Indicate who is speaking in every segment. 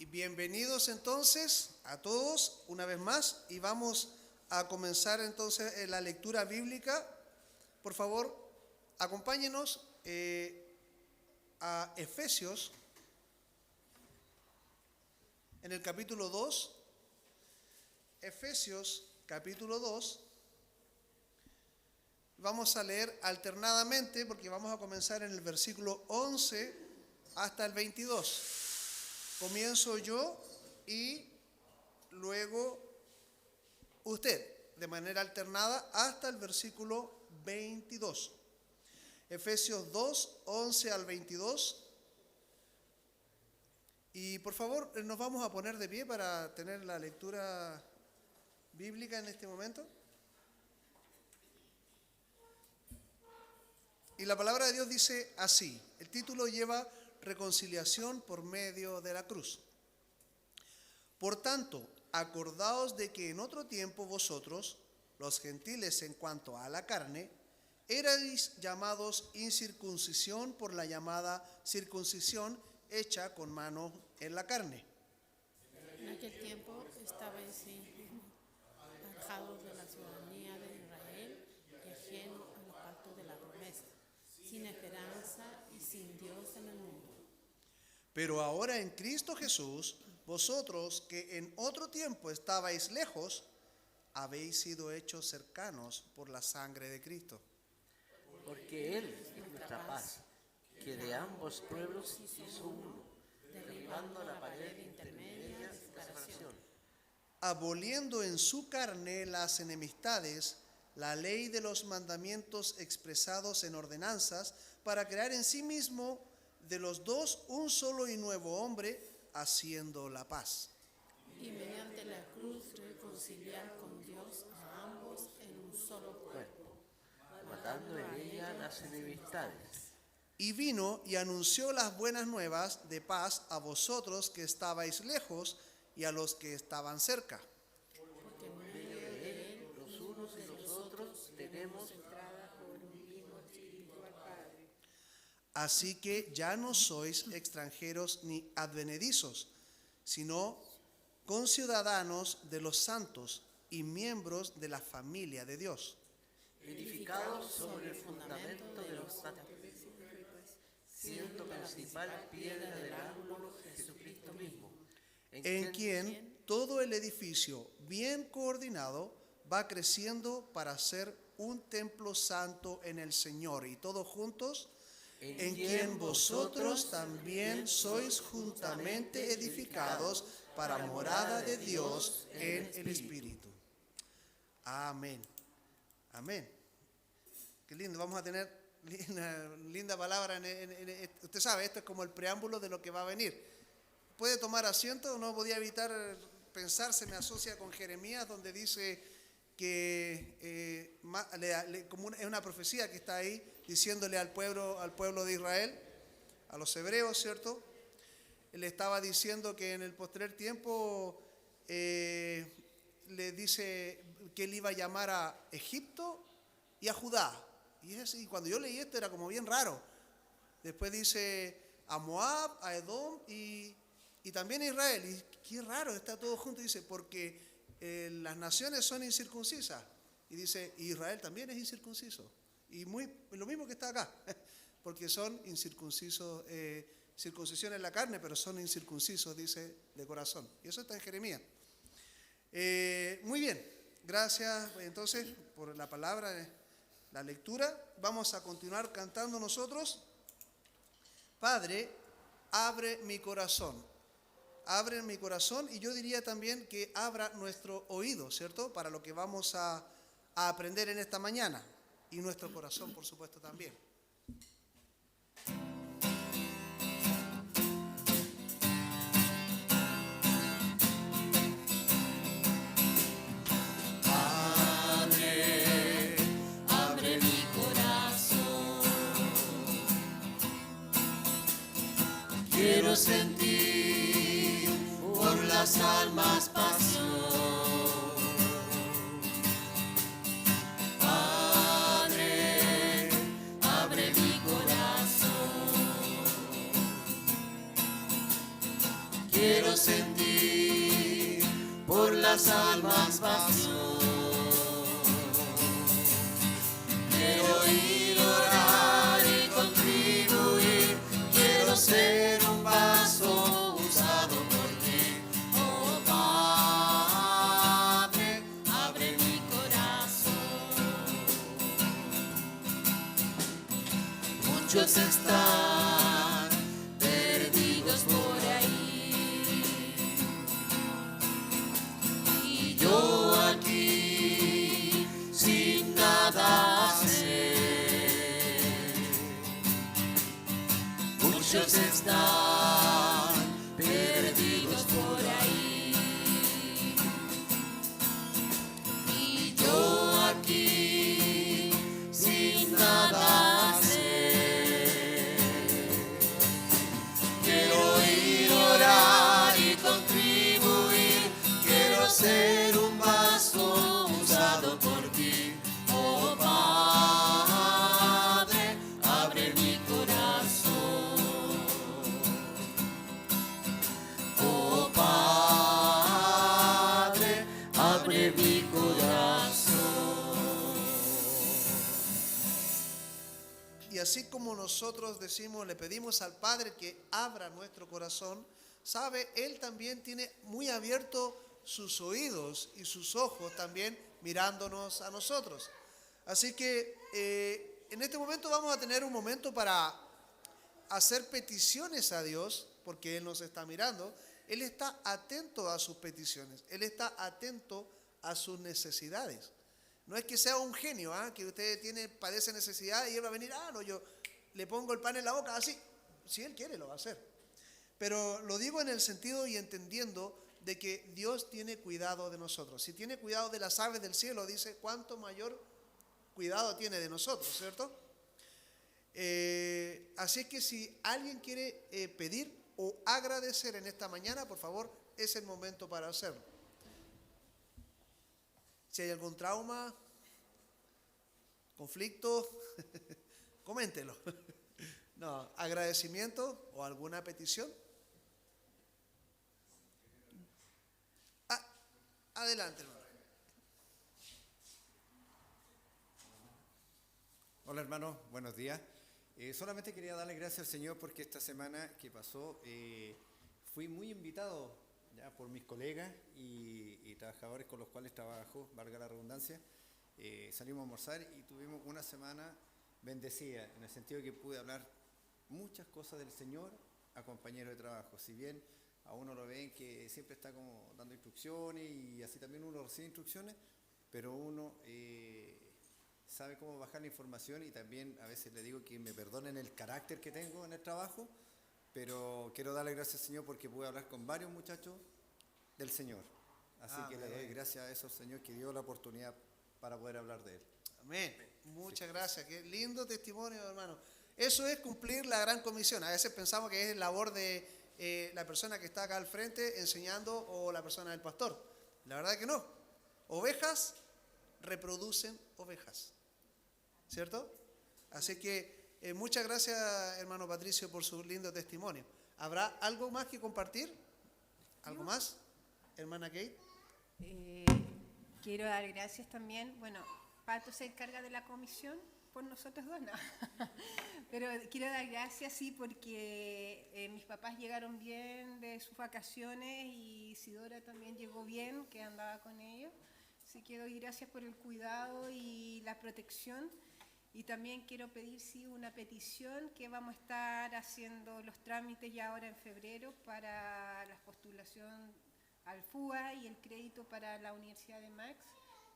Speaker 1: Y bienvenidos entonces a todos una vez más y vamos a comenzar entonces la lectura bíblica. Por favor, acompáñenos a Efesios en el capítulo 2. Efesios capítulo 2. Vamos a leer alternadamente porque vamos a comenzar en el versículo 11 hasta el 22. Comienzo yo y luego usted, de manera alternada hasta el versículo 22. Efesios 2, 11 al 22. Y por favor, nos vamos a poner de pie para tener la lectura bíblica en este momento. Y la palabra de Dios dice así. El título lleva reconciliación por medio de la cruz. Por tanto, acordaos de que en otro tiempo vosotros, los gentiles en cuanto a la carne, erais llamados incircuncisión por la llamada circuncisión hecha con mano en la carne.
Speaker 2: En aquel tiempo estabais alejados de la ciudadanía de Israel y ajeno al pacto de la promesa, sin esperanza y sin Dios en el mundo.
Speaker 1: Pero ahora en Cristo Jesús, vosotros que en otro tiempo estabais lejos, habéis sido hechos cercanos por la sangre de Cristo.
Speaker 3: Porque Él es nuestra paz, que de ambos pueblos hizo uno, derribando la pared intermedia de separación,
Speaker 1: aboliendo en su carne las enemistades, la ley de los mandamientos expresados en ordenanzas, para crear en sí mismo de los dos un solo y nuevo hombre, haciendo la paz.
Speaker 2: Y mediante la cruz reconciliar con Dios a ambos en un solo cuerpo,
Speaker 3: matando en ella las enemistades.
Speaker 1: Y vino y anunció las buenas nuevas de paz a vosotros que estabais lejos y a los que estaban cerca.
Speaker 2: porque en medio de Él
Speaker 3: Los unos y los otros tenemos
Speaker 2: entrada por un mismo espíritu al Padre.
Speaker 1: Así que ya no sois extranjeros ni advenedizos, sino conciudadanos de los santos y miembros de la familia de Dios,
Speaker 3: edificados sobre el fundamento de los santos, siendo principal piedra del ángulo Jesucristo mismo,
Speaker 1: en quien todo el edificio bien coordinado va creciendo para ser un templo santo en el Señor, y todos juntos, en quien vosotros también sois juntamente edificados para morada de Dios en el Espíritu. Amén. Amén. Qué lindo, vamos a tener linda palabra. Usted sabe, esto es como el preámbulo de lo que va a venir. Puede tomar asiento, no podía evitar pensar, se me asocia con Jeremías, donde dice que es una profecía que está ahí, diciéndole al pueblo de Israel, a los hebreos, ¿cierto? Él estaba diciendo que en el postrer tiempo le dice que él iba a llamar a Egipto y a Judá. Y cuando yo leí esto era como bien raro. Después dice a Moab, a Edom y también a Israel. Y qué raro, está todo junto. Y dice, porque las naciones son incircuncisas. Y dice, Israel también es incircunciso. Y lo mismo que está acá, porque son incircuncisos, circuncisión en la carne, pero son incircuncisos, dice, de corazón. Y eso está en Jeremías. Muy bien, gracias entonces por la palabra, la lectura. Vamos a continuar cantando nosotros. Padre, abre mi corazón. Abre mi corazón, y yo diría también que abra nuestro oído, ¿cierto? Para lo que vamos a aprender en esta mañana. Y nuestro corazón, por supuesto, también.
Speaker 4: Abre mi corazón. Quiero sentir por las almas pasión. Abre mi corazón. quiero sentir por las almas pasión. Quiero ir, orar y contribuir, quiero ser un vaso usado por ti. Oh Padre, abre mi corazón. Muchos están perdidos por ahí y yo aquí sin nada hacer. Muchos están perdidos por ahí y yo aquí sin nada hacer. Quiero ir, orar y contribuir, quiero ser un vaso usado por ti. Oh Padre, abre mi corazón. Oh Padre, abre mi corazón.
Speaker 1: Y así como nosotros decimos, le pedimos al Padre que abra nuestro corazón, sabe, Él también tiene muy abierto sus oídos y sus ojos también mirándonos a nosotros. Así que en este momento vamos a tener un momento para hacer peticiones a Dios, porque Él nos está mirando. Él está atento a sus peticiones, Él está atento a sus necesidades. No es que sea un genio, que usted padece necesidad y Él va a venir, no, yo le pongo el pan en la boca, así. Si Él quiere, lo va a hacer. Pero lo digo en el sentido y entendiendo de que Dios tiene cuidado de nosotros. Si tiene cuidado de las aves del cielo, dice, cuánto mayor cuidado tiene de nosotros, ¿cierto? Así es que si alguien quiere pedir o agradecer en esta mañana, por favor, es el momento para hacerlo. Si hay algún trauma, conflicto, coméntelo. No, agradecimiento o alguna petición. Adelante, hermano.
Speaker 5: Hola hermanos, buenos días. Solamente quería darle gracias al Señor porque esta semana que pasó fui muy invitado ya por mis colegas y trabajadores con los cuales trabajo, valga la redundancia. Salimos a almorzar y tuvimos una semana bendecida, en el sentido de que pude hablar muchas cosas del Señor a compañeros de trabajo. Si bien a uno lo ven que siempre está como dando instrucciones y así también uno recibe instrucciones, pero uno sabe cómo bajar la información y también a veces le digo que me perdonen el carácter que tengo en el trabajo, pero quiero darle gracias al Señor porque pude hablar con varios muchachos del Señor. Así que le doy gracias a esos Señor que dio la oportunidad para poder hablar de Él.
Speaker 1: Amén. Muchas gracias. Qué lindo testimonio, hermano. Eso es cumplir la gran comisión. A veces pensamos que es labor de la persona que está acá al frente enseñando o la persona del pastor. La verdad que no. Ovejas reproducen ovejas. ¿Cierto? Así que muchas gracias, hermano Patricio, por su lindo testimonio. ¿Habrá algo más que compartir? ¿Algo más? Hermana Kate.
Speaker 6: Quiero dar gracias también. Bueno, Pato se encarga de la comisión por nosotros dos, no. Pero quiero dar gracias, sí, porque mis papás llegaron bien de sus vacaciones y Isidora también llegó bien, que andaba con ellos. Así que doy gracias por el cuidado y la protección. Y también quiero pedir, sí, una petición que vamos a estar haciendo los trámites ya ahora en febrero para la postulación al FUA y el crédito para la Universidad de Max.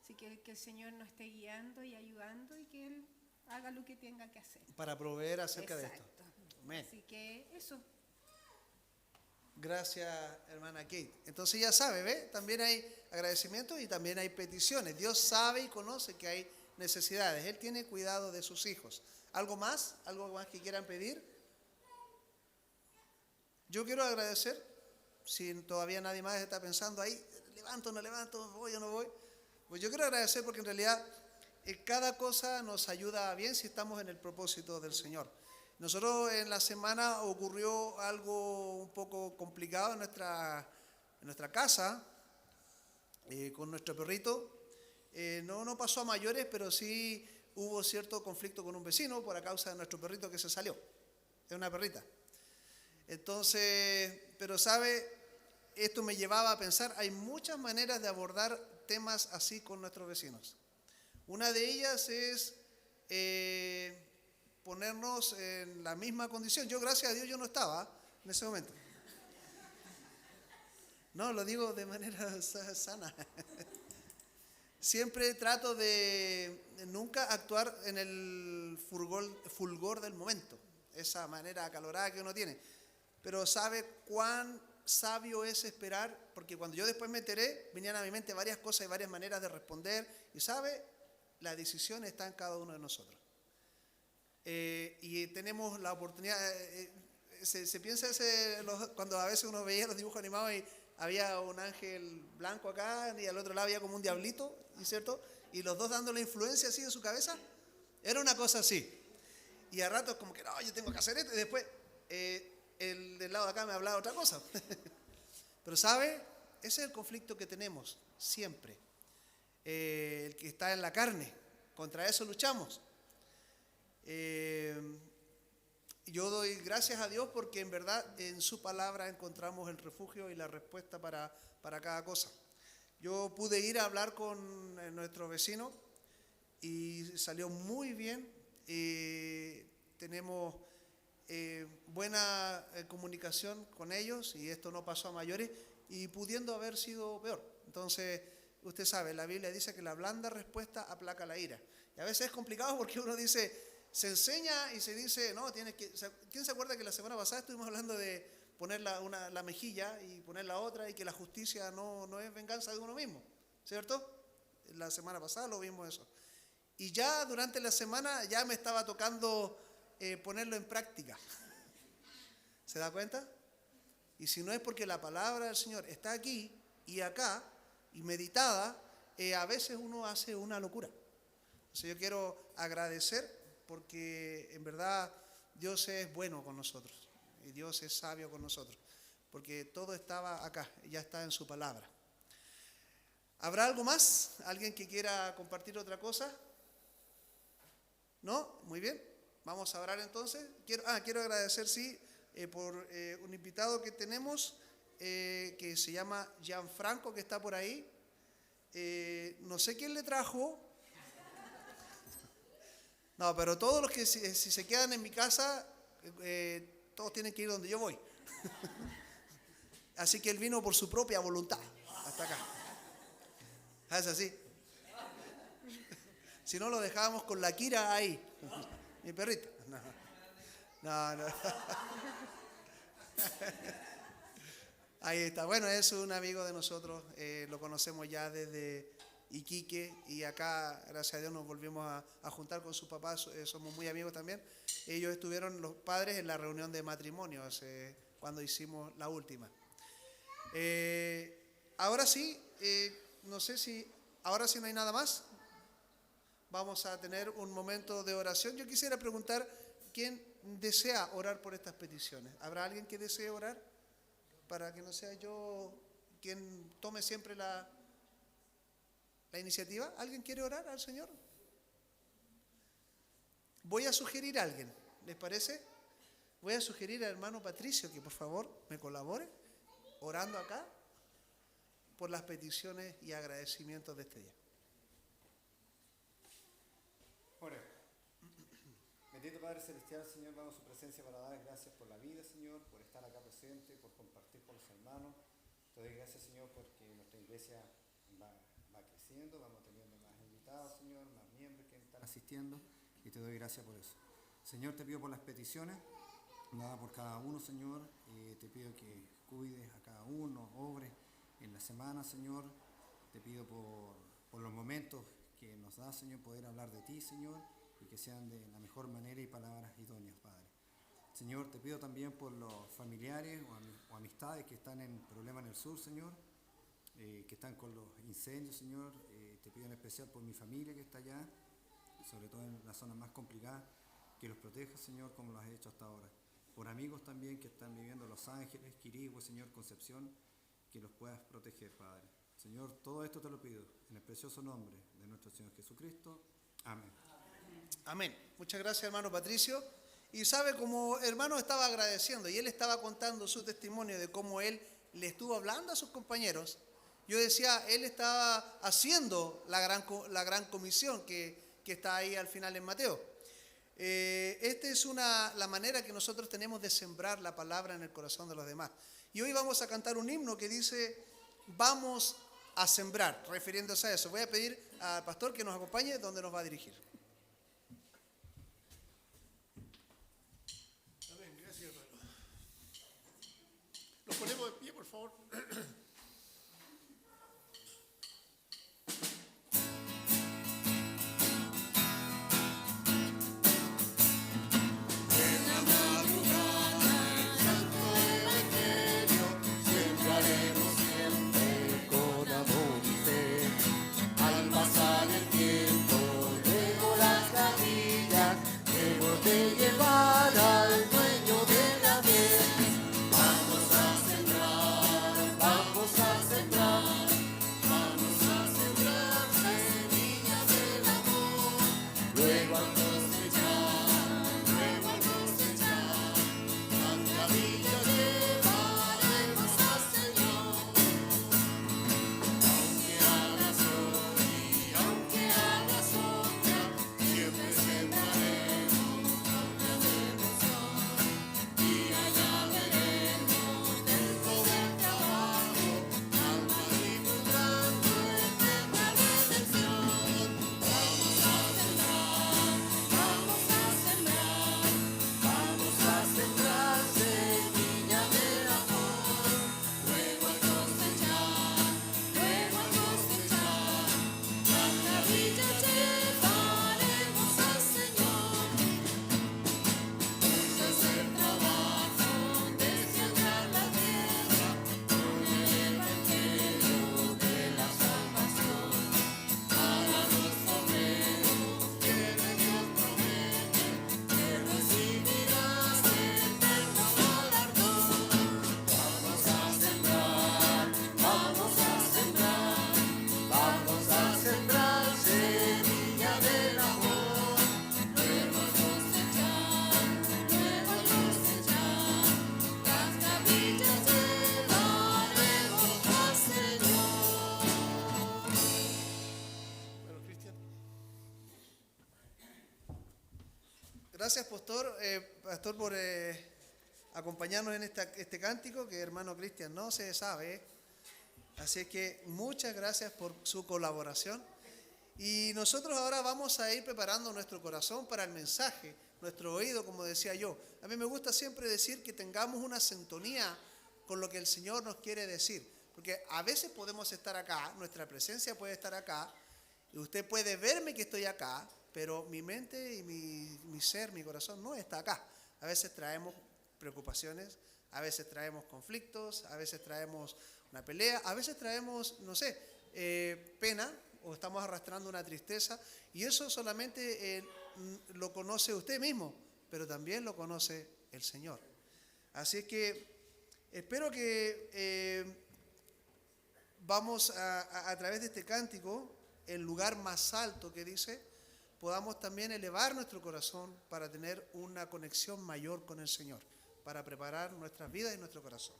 Speaker 6: Así que el Señor nos esté guiando y ayudando y que Él haga lo que tenga que hacer.
Speaker 1: Para proveer acerca de esto. Amén.
Speaker 6: Así que eso.
Speaker 1: Gracias, hermana Kate. Entonces ya sabe, ¿ve? También hay agradecimientos y también hay peticiones. Dios sabe y conoce que hay necesidades. Él tiene cuidado de sus hijos. ¿Algo más? ¿Algo más que quieran pedir? Yo quiero agradecer, si todavía nadie más está pensando ahí, levanto, no levanto, voy o no voy. Pues yo quiero agradecer porque en realidad cada cosa nos ayuda bien si estamos en el propósito del Señor. Nosotros en la semana ocurrió algo un poco complicado en nuestra casa, con nuestro perrito. No pasó a mayores, pero sí hubo cierto conflicto con un vecino por a causa de nuestro perrito que se salió. Es una perrita. Entonces, pero sabe, esto me llevaba a pensar, hay muchas maneras de abordar temas así con nuestros vecinos. Una de ellas es ponernos en la misma condición. Yo, gracias a Dios, yo no estaba en ese momento. No, lo digo de manera sana. Siempre trato de nunca actuar en el fulgor del momento, esa manera acalorada que uno tiene. Pero sabe cuán sabio es esperar, porque cuando yo después me enteré, venían a mi mente varias cosas y varias maneras de responder, y sabe, la decisión está en cada uno de nosotros. Y tenemos la oportunidad, se piensa cuando a veces uno veía los dibujos animados y había un ángel blanco acá y al otro lado había como un diablito, ¿cierto? Y los dos dando la influencia así en su cabeza. Era una cosa así. Y a ratos como que, no, yo tengo que hacer esto. Y después el del lado de acá me hablaba otra cosa. Pero ¿sabe? Ese es el conflicto que tenemos siempre. El que está en la carne. Contra eso luchamos. Yo doy gracias a Dios porque en verdad en su palabra encontramos el refugio y la respuesta para cada cosa. Yo pude ir a hablar con nuestro vecino y salió muy bien. Tenemos buena comunicación con ellos y esto no pasó a mayores y pudiendo haber sido peor. Entonces, usted sabe, la Biblia dice que la blanda respuesta aplaca la ira. Y a veces es complicado porque uno dice... Se enseña y se dice, no, ¿quién se acuerda que la semana pasada estuvimos hablando de poner la mejilla y poner la otra y que la justicia no es venganza de uno mismo? ¿Cierto? La semana pasada lo vimos eso. Y ya durante la semana ya me estaba tocando ponerlo en práctica. ¿Se da cuenta? Y si no es porque la palabra del Señor está aquí y acá y meditada, a veces uno hace una locura. Entonces yo quiero agradecer porque en verdad Dios es bueno con nosotros y Dios es sabio con nosotros, porque todo estaba acá, ya está en su palabra. ¿Habrá algo más? ¿Alguien que quiera compartir otra cosa? ¿No? Muy bien, vamos a orar entonces. Quiero agradecer, sí, por un invitado que tenemos que se llama Gianfranco, que está por ahí. No sé quién le trajo. No, pero todos los que si se quedan en mi casa, todos tienen que ir donde yo voy. Así que él vino por su propia voluntad hasta acá. Es así. Si no, lo dejábamos con la Kira ahí. Mi perrita. No. Ahí está. Bueno, es un amigo de nosotros. Lo conocemos ya desde Iquique y acá, gracias a Dios, nos volvimos a juntar con sus papás, somos muy amigos también. Ellos estuvieron, los padres, en la reunión de matrimonio cuando hicimos la última. Ahora sí, no sé si, ahora sí no hay nada más. Vamos a tener un momento de oración. Yo quisiera preguntar, ¿quién desea orar por estas peticiones? ¿Habrá alguien que desee orar? Para que no sea yo quien tome siempre la iniciativa. ¿Alguien quiere orar al Señor? Voy a sugerir a alguien, ¿les parece? Voy a sugerir al hermano Patricio que por favor me colabore orando acá por las peticiones y agradecimientos de este día.
Speaker 5: Ore. Bendito Padre Celestial, Señor, vamos a su presencia para dar gracias por la vida, Señor, por estar acá presente, por compartir con los hermanos. Te doy gracias, Señor, porque nuestra iglesia va creciendo, vamos teniendo más invitados, Señor, más miembros que están asistiendo, y te doy gracias por eso. Señor, te pido por las peticiones, nada por cada uno, Señor, te pido que cuides a cada uno, obres en la semana, Señor, te pido por los momentos que nos da, Señor, poder hablar de ti, Señor, y que sean de la mejor manera y palabras idóneas, Padre. Señor, te pido también por los familiares o amistades que están en problemas en el sur, Señor, que están con los incendios, Señor. Te pido en especial por mi familia que está allá, sobre todo en las zonas más complicadas. que los proteja, Señor, como lo has hecho hasta ahora. Por amigos también que están viviendo en Los Ángeles, Quirigua, Señor, Concepción, que los puedas proteger, Padre. Señor, todo esto te lo pido en el precioso nombre de nuestro Señor Jesucristo. Amén.
Speaker 1: Amén. Muchas gracias, hermano Patricio. Y sabe, como hermano estaba agradeciendo y él estaba contando su testimonio de cómo él le estuvo hablando a sus compañeros, yo decía, él estaba haciendo la gran comisión que está ahí al final en Mateo. Esta es la manera que nosotros tenemos de sembrar la palabra en el corazón de los demás. Y hoy vamos a cantar un himno que dice, vamos a sembrar, refiriéndose a eso. Voy a pedir al pastor que nos acompañe donde nos va a dirigir.
Speaker 7: Amén, gracias, hermano. Nos ponemos de pie, por favor.
Speaker 1: Gracias, pastor, por acompañarnos en este cántico que hermano Cristian no se sabe. Así es que muchas gracias por su colaboración. Y nosotros ahora vamos a ir preparando nuestro corazón para el mensaje, nuestro oído, como decía yo. A mí me gusta siempre decir que tengamos una sintonía con lo que el Señor nos quiere decir. Porque a veces podemos estar acá, nuestra presencia puede estar acá, y usted puede verme que estoy acá, pero mi mente y mi ser, mi corazón no está acá. A veces traemos preocupaciones, a veces traemos conflictos, a veces traemos una pelea, a veces traemos, no sé, pena, o estamos arrastrando una tristeza, y eso solamente lo conoce usted mismo, pero también lo conoce el Señor. Así es que espero que vamos a través de este cántico, el lugar más alto que dice, podamos también elevar nuestro corazón para tener una conexión mayor con el Señor, para preparar nuestras vidas y nuestro corazón.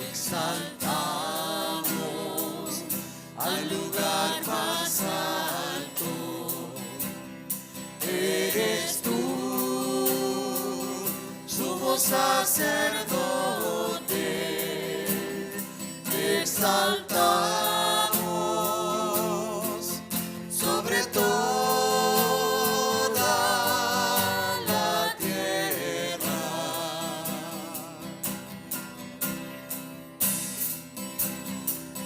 Speaker 4: Exaltamos al lugar más alto, eres tú, sumo sacerdote, exaltamos sobre toda la tierra.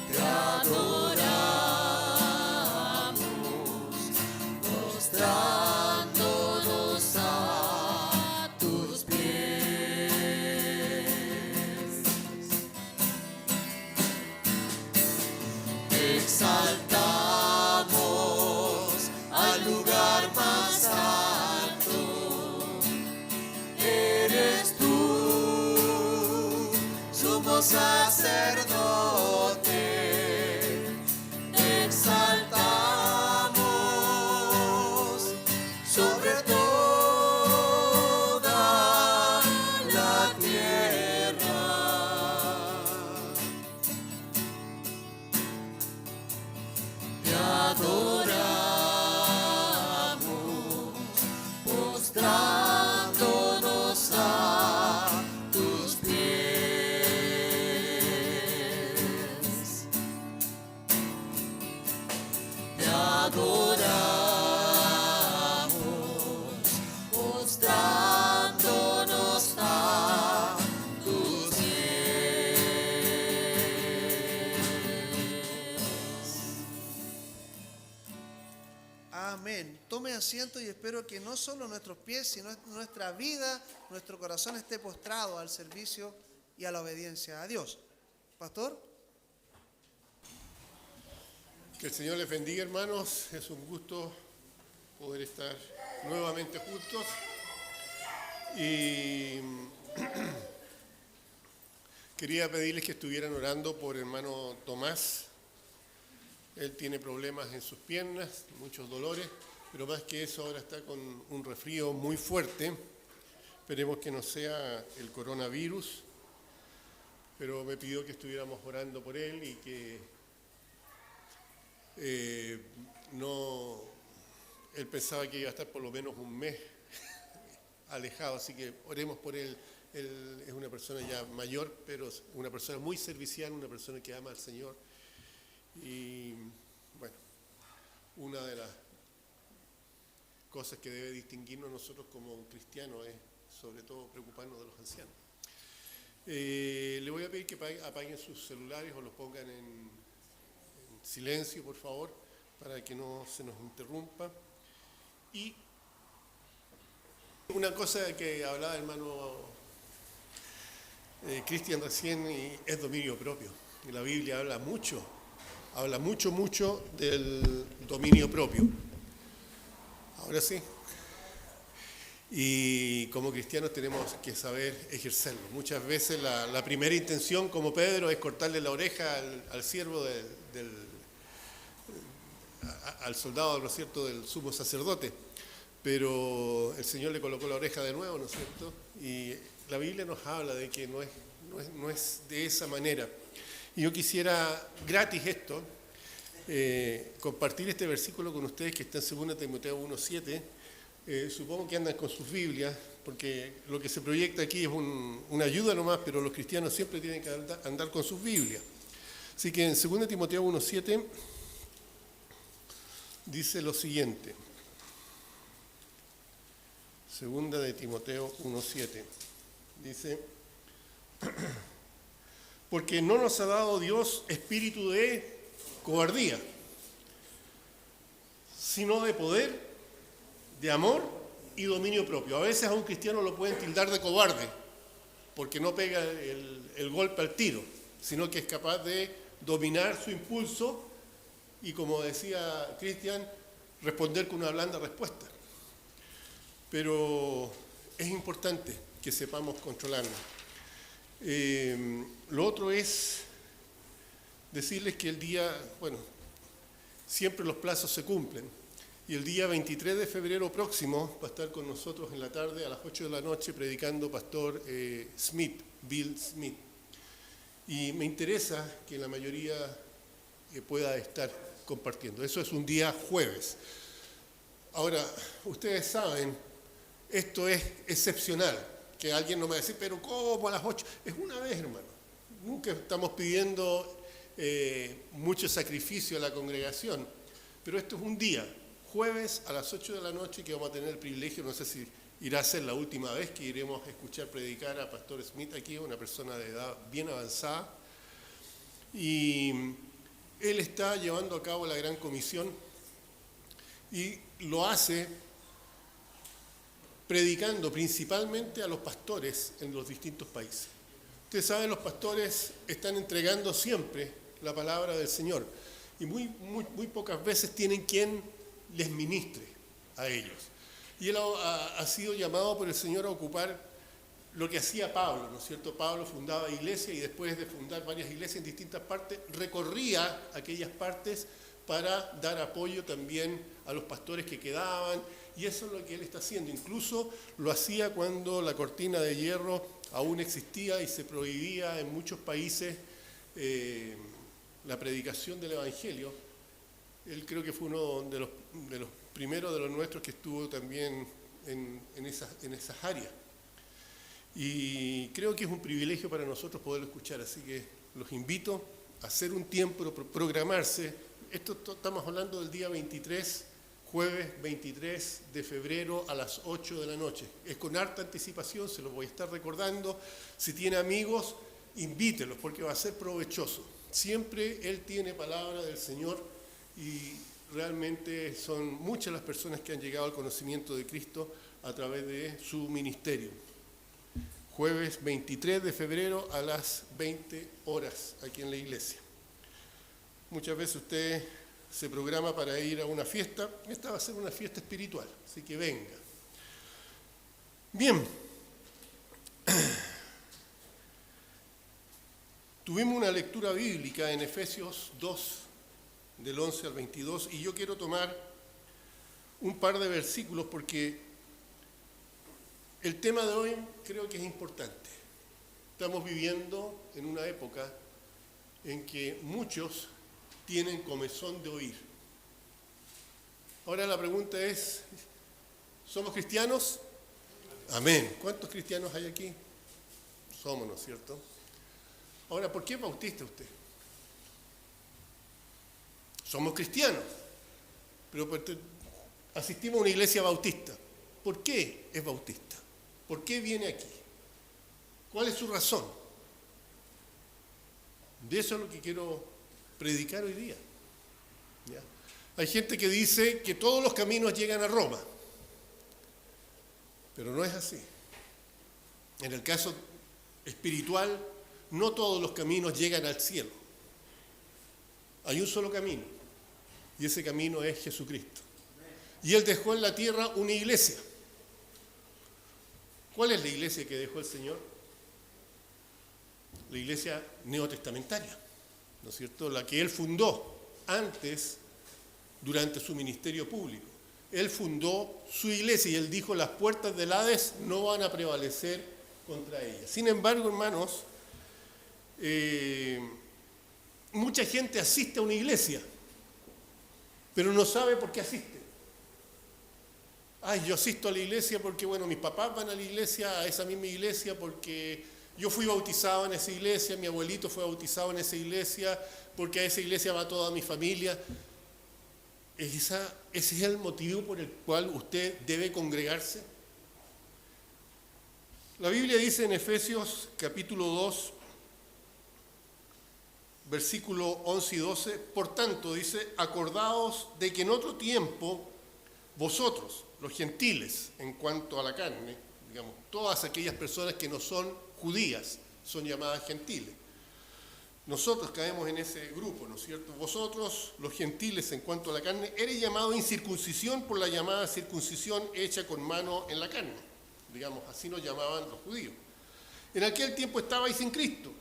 Speaker 4: Te adoramos, mostrándonos a tus pies. al lugar más alto. Eres tú, sumo sacerdote, te exaltamos sobre toda la tierra. Te adoramos, postrándonos a tus pies. Te adoramos, postrándonos a tus pies.
Speaker 1: Amén. Tome asiento y espero que no solo nuestros pies, sino nuestra vida, nuestro corazón esté postrado al servicio y a la obediencia a Dios. Pastor.
Speaker 7: Que el Señor les bendiga, hermanos. Es un gusto poder estar nuevamente juntos. Y quería pedirles que estuvieran orando por hermano Tomás. Él tiene problemas en sus piernas, muchos dolores, pero más que eso ahora está con un resfrío muy fuerte. Esperemos que no sea el coronavirus, pero me pidió que estuviéramos orando por él y que él pensaba que iba a estar por lo menos un mes alejado, así que oremos por él. Él es una persona ya mayor, pero una persona muy servicial, una persona que ama al Señor. Y bueno, una de las cosas que debe distinguirnos nosotros como cristianos es sobre todo preocuparnos de los ancianos. Le voy a pedir que apaguen sus celulares o los pongan en silencio, por favor, para que no se nos interrumpa. Y una cosa que hablaba el hermano Cristian recién es dominio propio. Y la Biblia habla mucho del dominio propio. Ahora sí. Y como cristianos tenemos que saber ejercerlo. Muchas veces la primera intención, como Pedro, es cortarle la oreja al siervo al soldado, ¿no es cierto?, del sumo sacerdote. Pero el Señor le colocó la oreja de nuevo, ¿no es cierto? Y la Biblia nos habla de que no es de esa manera. Y yo quisiera, gratis esto, compartir este versículo con ustedes que está en 2 Timoteo 1:7. Supongo que andan con sus Biblias, porque lo que se proyecta aquí es una ayuda nomás, pero los cristianos siempre tienen que andar con sus Biblias. Así que en 2 Timoteo 1:7 dice lo siguiente. 2 de Timoteo 1:7 dice: porque no nos ha dado Dios espíritu de cobardía, sino de poder, de amor y dominio propio. A veces a un cristiano lo pueden tildar de cobarde, porque no pega el golpe al tiro, sino que es capaz de dominar su impulso y, como decía Cristian, responder con una blanda respuesta. Pero es importante que sepamos controlarnos. Lo otro es decirles que siempre los plazos se cumplen. Y el día 23 de febrero próximo va a estar con nosotros en la tarde a las 8 de la noche predicando pastor Bill Smith. Y me interesa que la mayoría pueda estar compartiendo. Eso es un día jueves. Ahora, ustedes saben, esto es excepcional. Que alguien no me va a decir, pero ¿cómo a las 8? Es una vez, hermano. Nunca estamos pidiendo mucho sacrificio a la congregación, pero esto es un día, jueves a las 8 de la noche, que vamos a tener el privilegio, no sé si irá a ser la última vez que iremos a escuchar predicar a Pastor Smith aquí, una persona de edad bien avanzada, y él está llevando a cabo la gran comisión y lo hace predicando principalmente a los pastores en los distintos países. Ustedes saben, los pastores están entregando siempre la palabra del Señor y muy pocas veces tienen quien les ministre a ellos. Y él ha sido llamado por el Señor a ocupar lo que hacía Pablo, ¿no es cierto? Pablo fundaba iglesias y después de fundar varias iglesias en distintas partes, recorría aquellas partes para dar apoyo también a los pastores que quedaban, y eso es lo que él está haciendo. Incluso lo hacía cuando la cortina de hierro aún existía y se prohibía en muchos países la predicación del Evangelio. Él creo que fue uno de los primeros de los nuestros que estuvo también en esas áreas. Y creo que es un privilegio para nosotros poderlo escuchar, así que los invito a hacer un tiempo, programarse. Estamos hablando del día 23, jueves 23 de febrero a las 8 de la noche. Es con harta anticipación, se los voy a estar recordando. Si tiene amigos, invítelos porque va a ser provechoso. Siempre Él tiene palabra del Señor y realmente son muchas las personas que han llegado al conocimiento de Cristo a través de su ministerio. Jueves 23 de febrero a las 20 horas aquí en la iglesia. Muchas veces usted se programa para ir a una fiesta. Esta va a ser una fiesta espiritual, así que venga. Bien. Tuvimos una lectura bíblica en Efesios 2, del 11 al 22, y yo quiero tomar un par de versículos porque el tema de hoy creo que es importante. Estamos viviendo en una época en que muchos tienen comezón de oír. Ahora la pregunta es, ¿somos cristianos? Amén. ¿Cuántos cristianos hay aquí? Somos, ¿no es cierto? Ahora, ¿por qué es bautista usted? Somos cristianos, pero asistimos a una iglesia bautista. ¿Por qué es bautista? ¿Por qué viene aquí? ¿Cuál es su razón? De eso es lo que quiero predicar hoy día. ¿Ya? Hay gente que dice que todos los caminos llegan a Roma, pero no es así. En el caso espiritual, no todos los caminos llegan al cielo. Hay un solo camino, y ese camino es Jesucristo. Y Él dejó en la tierra una iglesia. ¿Cuál es la iglesia que dejó el Señor? La iglesia neotestamentaria, ¿no es cierto? La que Él fundó antes, durante su ministerio público. Él fundó su iglesia y Él dijo, las puertas del Hades no van a prevalecer contra ella. Sin embargo, hermanos, mucha gente asiste a una iglesia, pero no sabe por qué asiste. Ay, yo asisto a la iglesia porque, bueno, mis papás van a la iglesia, a esa misma iglesia, porque yo fui bautizado en esa iglesia, mi abuelito fue bautizado en esa iglesia, porque a esa iglesia va toda mi familia. Ese es el motivo por el cual usted debe congregarse. La Biblia dice en Efesios capítulo 2, versículo 11 y 12, por tanto, dice, acordaos de que en otro tiempo vosotros, los gentiles, en cuanto a la carne, digamos, todas aquellas personas que no son judías, son llamadas gentiles. Nosotros caemos en ese grupo, ¿no es cierto? Vosotros, los gentiles, en cuanto a la carne, eres llamado incircuncisión por la llamada circuncisión hecha con mano en la carne. Digamos, así nos llamaban los judíos. En aquel tiempo estabais sin Cristo,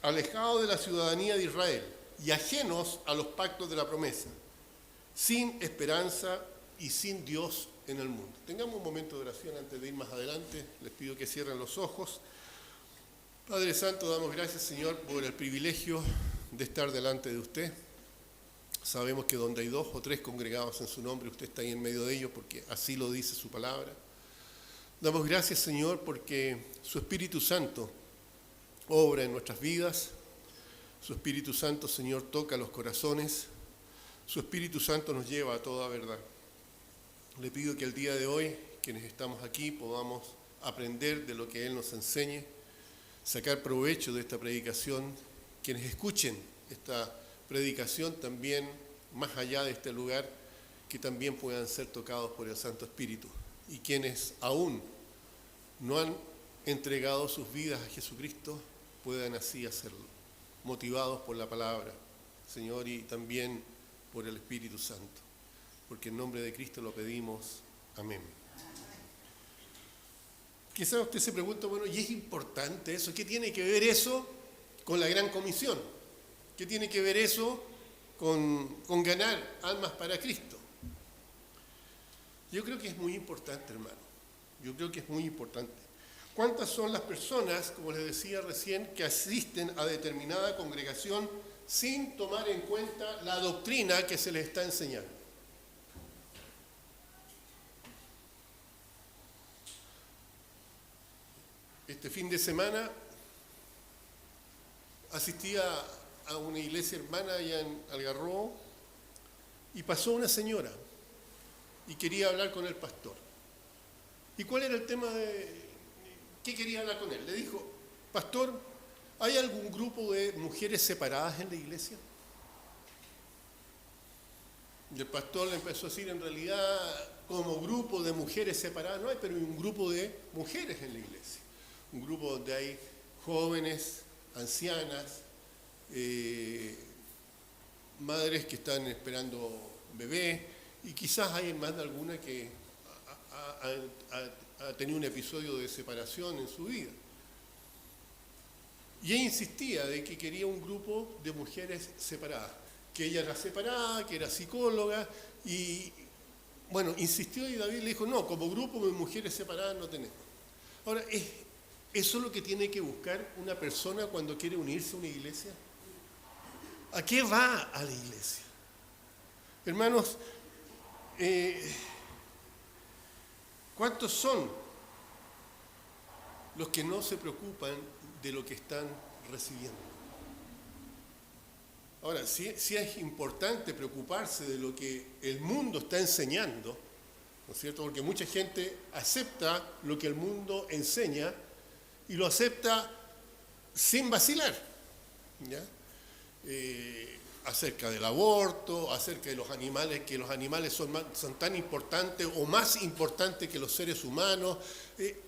Speaker 7: alejados de la ciudadanía de Israel y ajenos a los pactos de la promesa, sin esperanza y sin Dios en el mundo. Tengamos un momento de oración antes de ir más adelante. Les pido que cierren los ojos. Padre Santo, damos gracias, Señor, por el privilegio de estar delante de usted. Sabemos que donde hay 2 o 3 congregados en su nombre, usted está ahí en medio de ellos porque así lo dice su palabra. Damos gracias, Señor, porque su Espíritu Santo obra en nuestras vidas. Su Espíritu Santo, Señor, toca los corazones. Su Espíritu Santo nos lleva a toda verdad. Le pido que el día de hoy, quienes estamos aquí, podamos aprender de lo que Él nos enseñe, sacar provecho de esta predicación. Quienes escuchen esta predicación también, más allá de este lugar, que también puedan ser tocados por el Santo Espíritu. Y quienes aún no han entregado sus vidas a Jesucristo, puedan así hacerlo, motivados por la palabra, Señor, y también por el Espíritu Santo. porque en nombre de Cristo lo pedimos. Amén. Quizás usted se pregunta, bueno, ¿y es importante eso? ¿Qué tiene que ver eso con la Gran Comisión? ¿Qué tiene que ver eso con ganar almas para Cristo? Yo creo que es muy importante, hermano. Yo creo que es muy importante. ¿Cuántas son las personas, como les decía recién, que asisten a determinada congregación sin tomar en cuenta la doctrina que se les está enseñando? Este fin de semana asistí a una iglesia hermana allá en Algarrobo y pasó una señora y quería hablar con el pastor. ¿Y cuál era el tema de qué quería hablar con él? Le dijo, pastor, ¿hay algún grupo de mujeres separadas en la iglesia? Y el pastor le empezó a decir, en realidad, como grupo de mujeres separadas no hay, pero hay un grupo de mujeres en la iglesia. Un grupo donde hay jóvenes, ancianas, madres que están esperando bebés, y quizás hay más de alguna que ha tenido un episodio de separación en su vida. Y ella insistía de que quería un grupo de mujeres separadas, que ella era separada, que era psicóloga, y bueno, insistió y David le dijo, no, como grupo de mujeres separadas no tenemos. Ahora, ¿eso es lo que tiene que buscar una persona cuando quiere unirse a una iglesia? ¿A qué va a la iglesia? Hermanos, ¿cuántos son los que no se preocupan de lo que están recibiendo? Ahora, sí es importante preocuparse de lo que el mundo está enseñando, ¿no es cierto? Porque mucha gente acepta lo que el mundo enseña y lo acepta sin vacilar, ¿ya? Acerca del aborto, acerca de los animales, que los animales son tan importantes o más importantes que los seres humanos,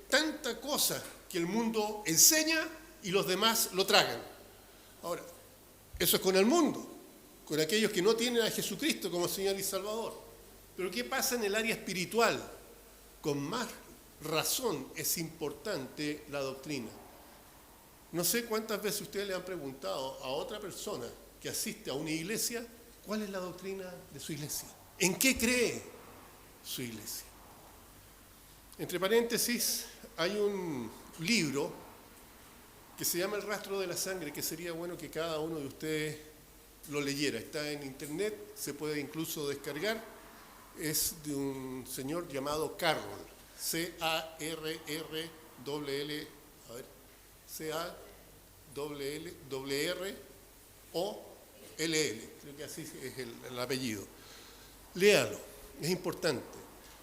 Speaker 7: tanta cosa que el mundo enseña y los demás lo tragan. Ahora, eso es con el mundo, con aquellos que no tienen a Jesucristo como Señor y Salvador. Pero ¿qué pasa en el área espiritual? Con más razón es importante la doctrina. No sé cuántas veces ustedes le han preguntado a otra persona que asiste a una iglesia, ¿cuál es la doctrina de su iglesia? ¿En qué cree su iglesia? Entre paréntesis, hay un libro que se llama El rastro de la sangre, que sería bueno que cada uno de ustedes lo leyera. Está en internet, se puede incluso descargar. Es de un señor llamado Carroll, C-A-R-R-L-L, a ver, C-A-R-R-O-L-L, creo que así es el apellido. Léalo, es importante.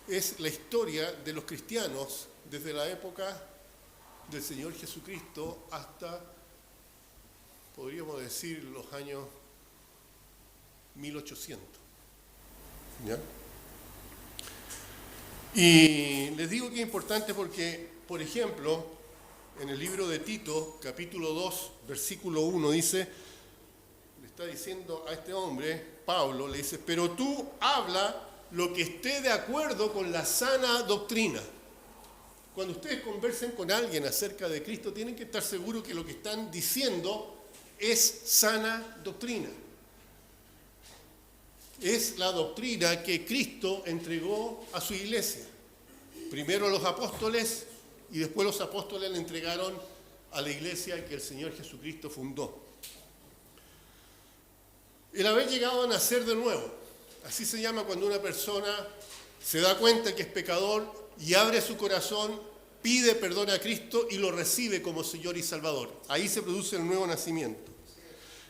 Speaker 7: Es la historia de los cristianos desde la época del Señor Jesucristo hasta, podríamos decir, los años 1800. ¿Ya? Y les digo que es importante porque, por ejemplo, en el libro de Tito, capítulo 2, versículo 1, dice, le está diciendo a este hombre, Pablo, le dice, pero tú habla lo que esté de acuerdo con la sana doctrina. Cuando ustedes conversen con alguien acerca de Cristo, tienen que estar seguros que lo que están diciendo es sana doctrina. Es la doctrina que Cristo entregó a su iglesia. Primero a los apóstoles y después los apóstoles le entregaron a la iglesia que el Señor Jesucristo fundó. El haber llegado a nacer de nuevo, así se llama cuando una persona se da cuenta que es pecador y abre su corazón, pide perdón a Cristo y lo recibe como Señor y Salvador. Ahí se produce el nuevo nacimiento.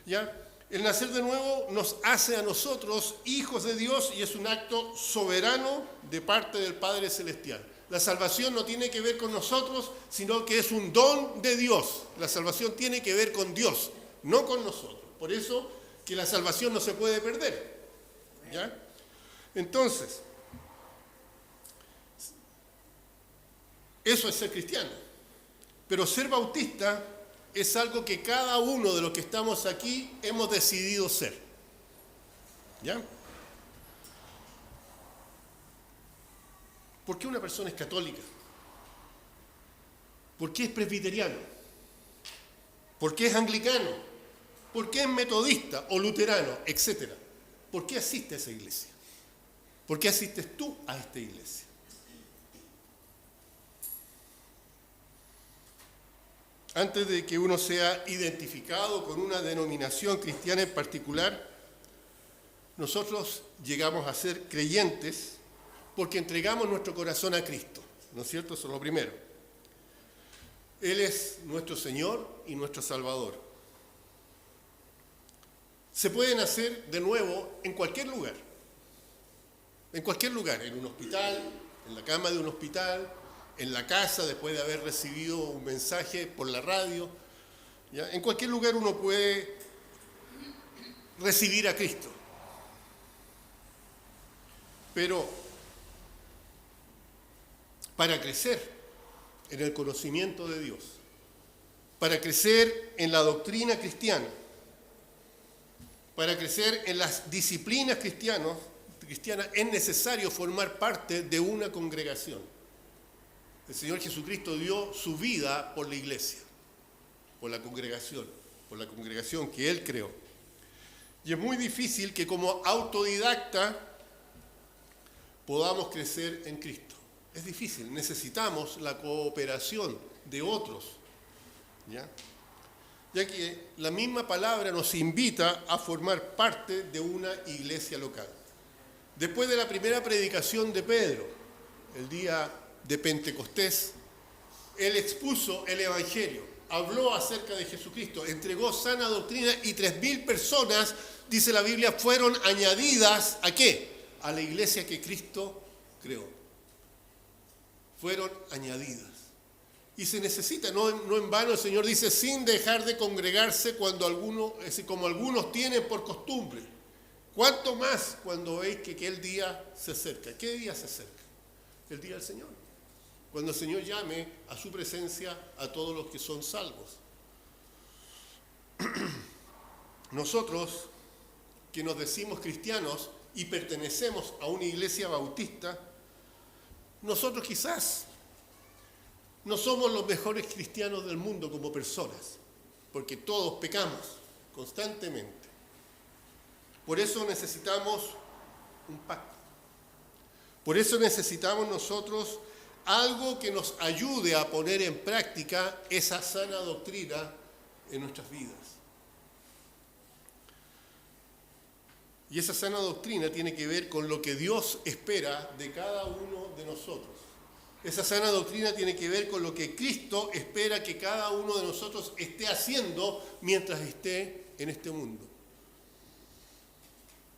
Speaker 7: ¿Ya? El nacer de nuevo nos hace a nosotros hijos de Dios y es un acto soberano de parte del Padre Celestial. La salvación no tiene que ver con nosotros, sino que es un don de Dios. La salvación tiene que ver con Dios, no con nosotros. Por eso que la salvación no se puede perder. ¿Ya? Entonces, eso es ser cristiano. Pero ser bautista es algo que cada uno de los que estamos aquí hemos decidido ser. ¿Ya? ¿Por qué una persona es católica? ¿Por qué es presbiteriano? ¿Por qué es anglicano? ¿Por qué es metodista o luterano? Etcétera. ¿Por qué asiste a esa iglesia? ¿Por qué asistes tú a esta iglesia? Antes de que uno sea identificado con una denominación cristiana en particular, nosotros llegamos a ser creyentes porque entregamos nuestro corazón a Cristo, ¿no es cierto? Eso es lo primero. Él es nuestro Señor y nuestro Salvador. Se puede nacer de nuevo en cualquier lugar, en un hospital, en la cama de un hospital, en la casa después de haber recibido un mensaje por la radio, ¿ya? En cualquier lugar uno puede recibir a Cristo. Pero para crecer en el conocimiento de Dios, para crecer en la doctrina cristiana, para crecer en las disciplinas cristianas, es necesario formar parte de una congregación. El Señor Jesucristo dio su vida por la iglesia, por la congregación que Él creó. Y es muy difícil que como autodidacta podamos crecer en Cristo. Es difícil, necesitamos la cooperación de otros, ¿ya? Ya que la misma palabra nos invita a formar parte de una iglesia local. Después de la primera predicación de Pedro, el día de Pentecostés, él expuso el Evangelio, habló acerca de Jesucristo, entregó sana doctrina y 3.000 personas, dice la Biblia, fueron añadidas ¿a qué? A la iglesia que Cristo creó. Fueron añadidas. Y se necesita, no en vano el Señor dice, sin dejar de congregarse como algunos tienen por costumbre. ¿Cuánto más cuando veis que aquel día se acerca? ¿Qué día se acerca? El día del Señor. Cuando el Señor llame a su presencia a todos los que son salvos. Nosotros, que nos decimos cristianos y pertenecemos a una iglesia bautista, nosotros quizás no somos los mejores cristianos del mundo como personas, porque todos pecamos constantemente. Por eso necesitamos un pacto. Por eso necesitamos nosotros algo que nos ayude a poner en práctica esa sana doctrina en nuestras vidas. Y esa sana doctrina tiene que ver con lo que Dios espera de cada uno de nosotros. Esa sana doctrina tiene que ver con lo que Cristo espera que cada uno de nosotros esté haciendo mientras esté en este mundo.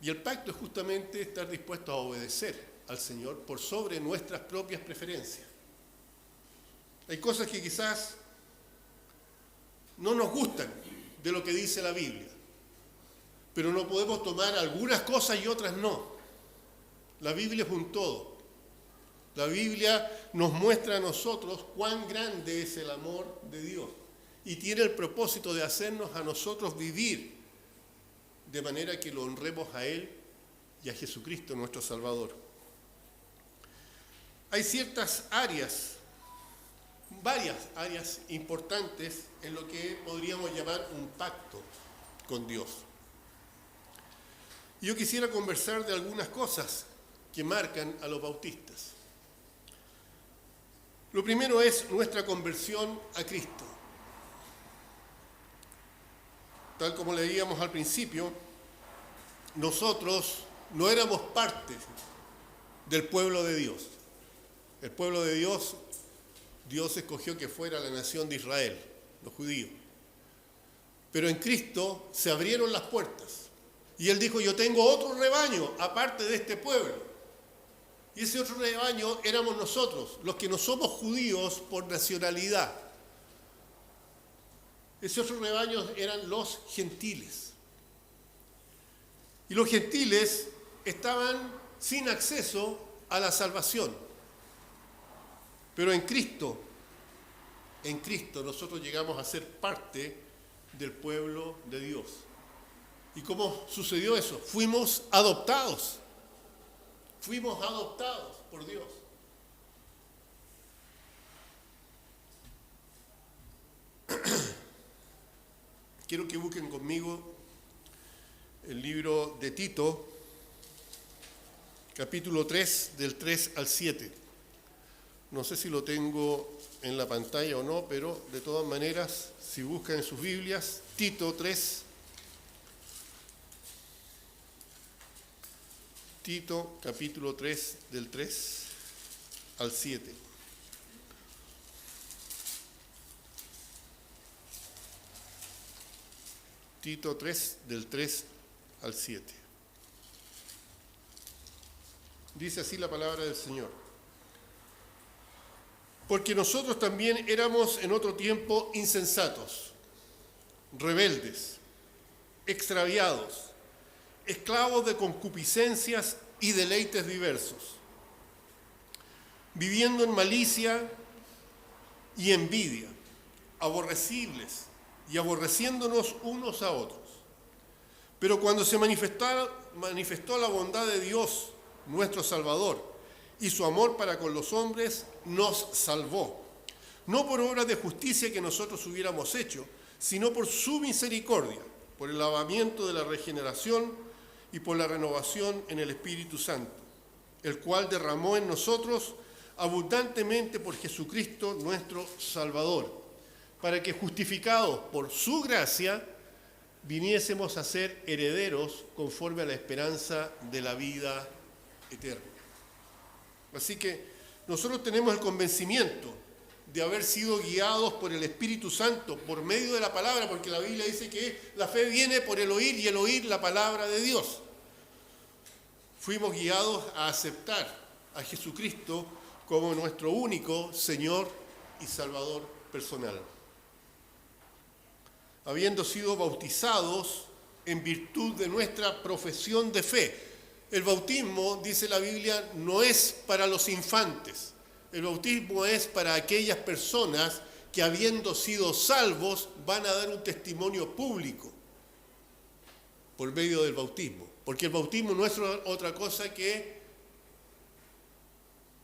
Speaker 7: Y el pacto es justamente estar dispuesto a obedecer al Señor por sobre nuestras propias preferencias. Hay cosas que quizás no nos gustan de lo que dice la Biblia, pero no podemos tomar algunas cosas y otras no. La Biblia es un todo. La Biblia nos muestra a nosotros cuán grande es el amor de Dios y tiene el propósito de hacernos a nosotros vivir de manera que lo honremos a Él y a Jesucristo nuestro Salvador. Hay ciertas áreas, varias áreas importantes en lo que podríamos llamar un pacto con Dios. Yo quisiera conversar de algunas cosas que marcan a los bautistas. Lo primero es nuestra conversión a Cristo. Tal como leíamos al principio, nosotros no éramos parte del pueblo de Dios. El pueblo de Dios, Dios escogió que fuera la nación de Israel, los judíos. Pero en Cristo se abrieron las puertas. Y Él dijo, yo tengo otro rebaño aparte de este pueblo. Y ese otro rebaño éramos nosotros, los que no somos judíos por nacionalidad. Ese otro rebaño eran los gentiles. Y los gentiles estaban sin acceso a la salvación. Pero en Cristo nosotros llegamos a ser parte del pueblo de Dios. ¿Y cómo sucedió eso? Fuimos adoptados por Dios. quiero que busquen conmigo el libro de Tito, capítulo 3, del 3 al 7. No sé si lo tengo en la pantalla o no, pero de todas maneras, si buscan en sus Biblias, Tito 3, Tito, capítulo 3, del 3 al 7. Tito 3, del 3 al 7. Dice así la palabra del Señor. Porque nosotros también éramos en otro tiempo insensatos, rebeldes, extraviados, esclavos de concupiscencias y deleites diversos, viviendo en malicia y envidia, aborrecibles y aborreciéndonos unos a otros. Pero cuando se manifestó la bondad de Dios, nuestro Salvador, y su amor para con los hombres, nos salvó, no por obras de justicia que nosotros hubiéramos hecho, sino por su misericordia, por el lavamiento de la regeneración y por la renovación en el Espíritu Santo, el cual derramó en nosotros abundantemente por Jesucristo nuestro Salvador, para que justificados por su gracia viniésemos a ser herederos conforme a la esperanza de la vida eterna. Así que nosotros tenemos el convencimiento de haber sido guiados por el Espíritu Santo por medio de la palabra, porque la Biblia dice que la fe viene por el oír y el oír la palabra de Dios. Fuimos guiados a aceptar a Jesucristo como nuestro único Señor y Salvador personal, habiendo sido bautizados en virtud de nuestra profesión de fe. El bautismo, dice la Biblia, no es para los infantes. El bautismo es para aquellas personas que, habiendo sido salvos, van a dar un testimonio público por medio del bautismo. Porque el bautismo no es otra cosa que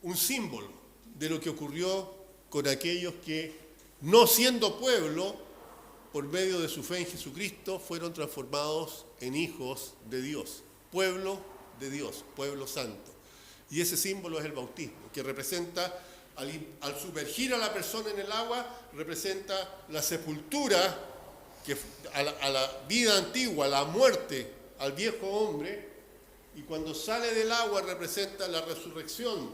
Speaker 7: un símbolo de lo que ocurrió con aquellos que, no siendo pueblo, por medio de su fe en Jesucristo, fueron transformados en hijos de Dios, pueblo de Dios, pueblo santo. Y ese símbolo es el bautismo, que representa, al sumergir a la persona en el agua, representa la sepultura, a la vida antigua, a la muerte, al viejo hombre, y cuando sale del agua representa la resurrección,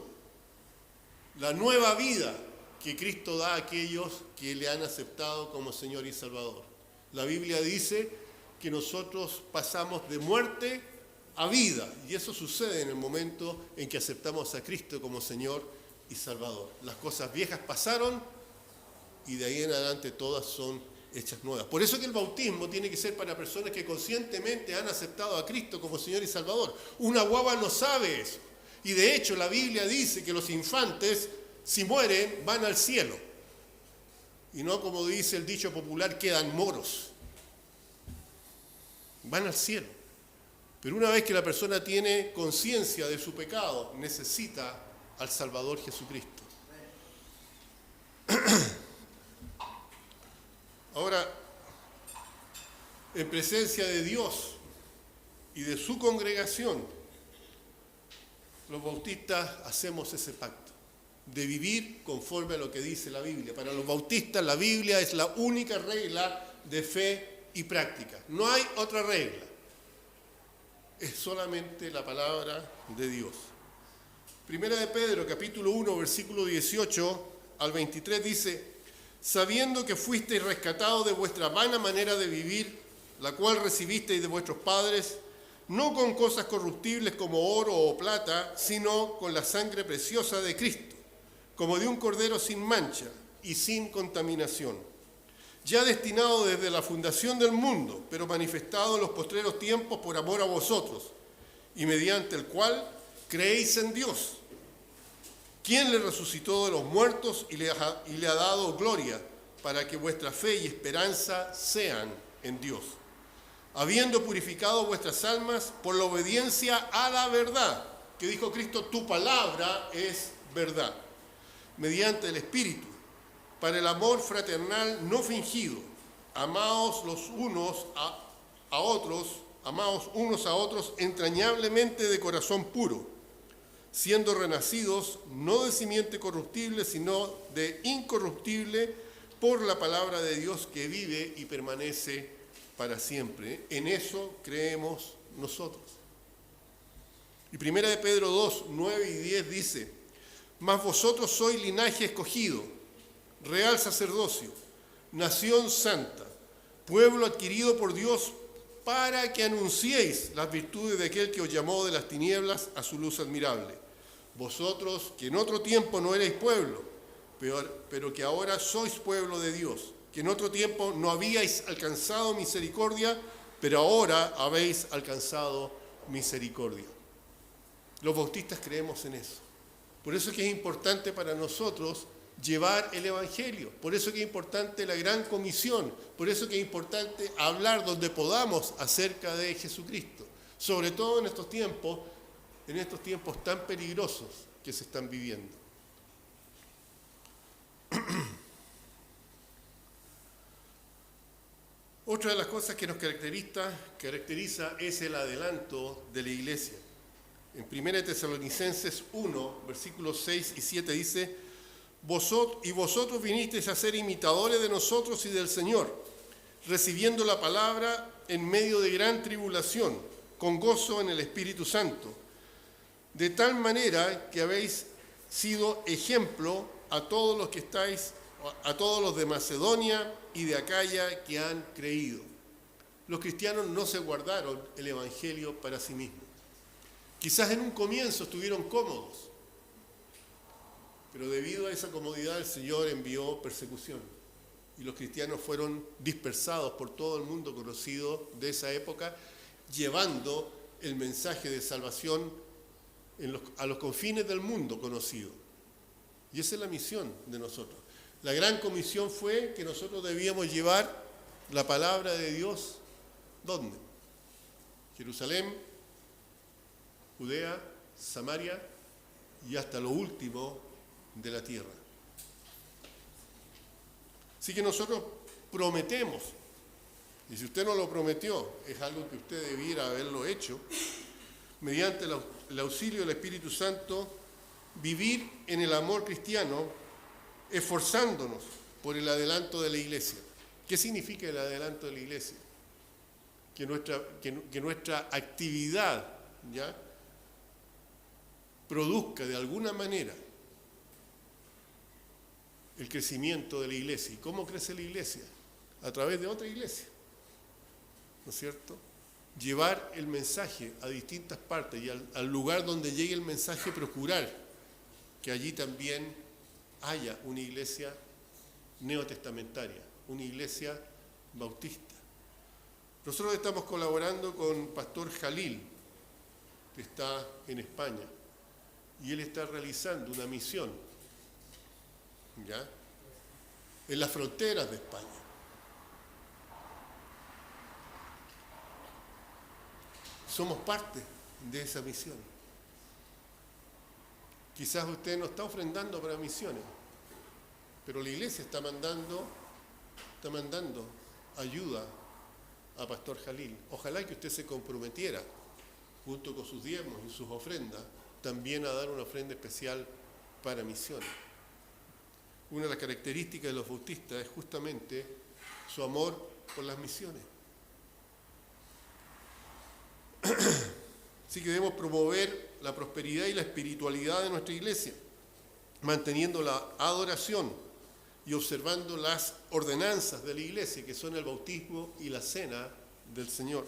Speaker 7: la nueva vida que Cristo da a aquellos que le han aceptado como Señor y Salvador. La Biblia dice que nosotros pasamos de muerte a vida, y eso sucede en el momento en que aceptamos a Cristo como Señor y Salvador. Las cosas viejas pasaron y de ahí en adelante todas son hechas nuevas. Por eso que el bautismo tiene que ser para personas que conscientemente han aceptado a Cristo como Señor y Salvador. Una guagua no sabe eso, y de hecho la Biblia dice que los infantes, si mueren, van al cielo, y no, como dice el dicho popular, quedan moros. Van al cielo. Pero una vez que la persona tiene conciencia de su pecado, necesita al Salvador Jesucristo. Ahora, en presencia de Dios y de su congregación, los bautistas hacemos ese pacto de vivir conforme a lo que dice la Biblia. Para los bautistas, la Biblia es la única regla de fe y práctica. No hay otra regla. Es solamente la palabra de Dios. Primera de Pedro, capítulo 1, versículo 18 al 23 dice: sabiendo que fuisteis rescatados de vuestra vana manera de vivir, la cual recibisteis de vuestros padres, no con cosas corruptibles como oro o plata, sino con la sangre preciosa de Cristo, como de un cordero sin mancha y sin contaminación, ya destinado desde la fundación del mundo, pero manifestado en los postreros tiempos por amor a vosotros, y mediante el cual creéis en Dios, quien le resucitó de los muertos y le ha dado gloria, para que vuestra fe y esperanza sean en Dios, habiendo purificado vuestras almas por la obediencia a la verdad, que dijo Cristo, tu palabra es verdad, mediante el Espíritu, para el amor fraternal no fingido, amaos los unos a otros, amaos unos a otros entrañablemente de corazón puro, siendo renacidos no de simiente corruptible, sino de incorruptible, por la palabra de Dios que vive y permanece para siempre. En eso creemos nosotros. Y 1 de Pedro 2, 9 y 10 dice: mas vosotros sois linaje escogido, real sacerdocio, nación santa, pueblo adquirido por Dios, para que anunciéis las virtudes de aquel que os llamó de las tinieblas a su luz admirable. Vosotros que en otro tiempo no erais pueblo, pero que ahora sois pueblo de Dios, que en otro tiempo no habíais alcanzado misericordia, pero ahora habéis alcanzado misericordia. Los bautistas creemos en eso. Por eso es que es importante para nosotros llevar el Evangelio. Por eso que es importante la gran comisión. Por eso que es importante hablar donde podamos acerca de Jesucristo. Sobre todo en estos tiempos tan peligrosos que se están viviendo. Otra de las cosas que nos caracteriza es el adelanto de la iglesia. En 1 Tesalonicenses 1, versículos 6 y 7 dice: vosotros vinisteis a ser imitadores de nosotros y del Señor, recibiendo la palabra en medio de gran tribulación, con gozo en el Espíritu Santo, de tal manera que habéis sido ejemplo a todos los de Macedonia y de Acaya que han creído. Los cristianos no se guardaron el Evangelio para sí mismos. Quizás en un comienzo estuvieron cómodos, pero debido a esa comodidad el Señor envió persecución y los cristianos fueron dispersados por todo el mundo conocido de esa época, llevando el mensaje de salvación a los confines del mundo conocido. Y esa es la misión de nosotros. La gran comisión fue que nosotros debíamos llevar la palabra de Dios, ¿dónde? Jerusalén, Judea, Samaria y hasta lo último de la tierra. Así que nosotros prometemos, y si usted no lo prometió, es algo que usted debiera haberlo hecho, mediante el auxilio del Espíritu Santo, vivir en el amor cristiano, esforzándonos por el adelanto de la iglesia. ¿Qué significa el adelanto de la iglesia? Que nuestra actividad, ¿ya?, produzca de alguna manera el crecimiento de la iglesia. ¿Y cómo crece la iglesia? A través de otra iglesia, ¿no es cierto? Llevar el mensaje a distintas partes y al lugar donde llegue el mensaje, procurar que allí también haya una iglesia neotestamentaria, una iglesia bautista. Nosotros estamos colaborando con Pastor Jalil, que está en España, y él está realizando una misión, ¿ya?, en las fronteras de España. Somos parte de esa misión. Quizás usted no está ofrendando para misiones, pero la iglesia está mandando ayuda a Pastor Jalil. Ojalá que usted se comprometiera, junto con sus diezmos y sus ofrendas, también a dar una ofrenda especial para misiones. Una de las características de los bautistas es justamente su amor por las misiones. Así que debemos promover la prosperidad y la espiritualidad de nuestra iglesia, manteniendo la adoración y observando las ordenanzas de la iglesia, que son el bautismo y la cena del Señor,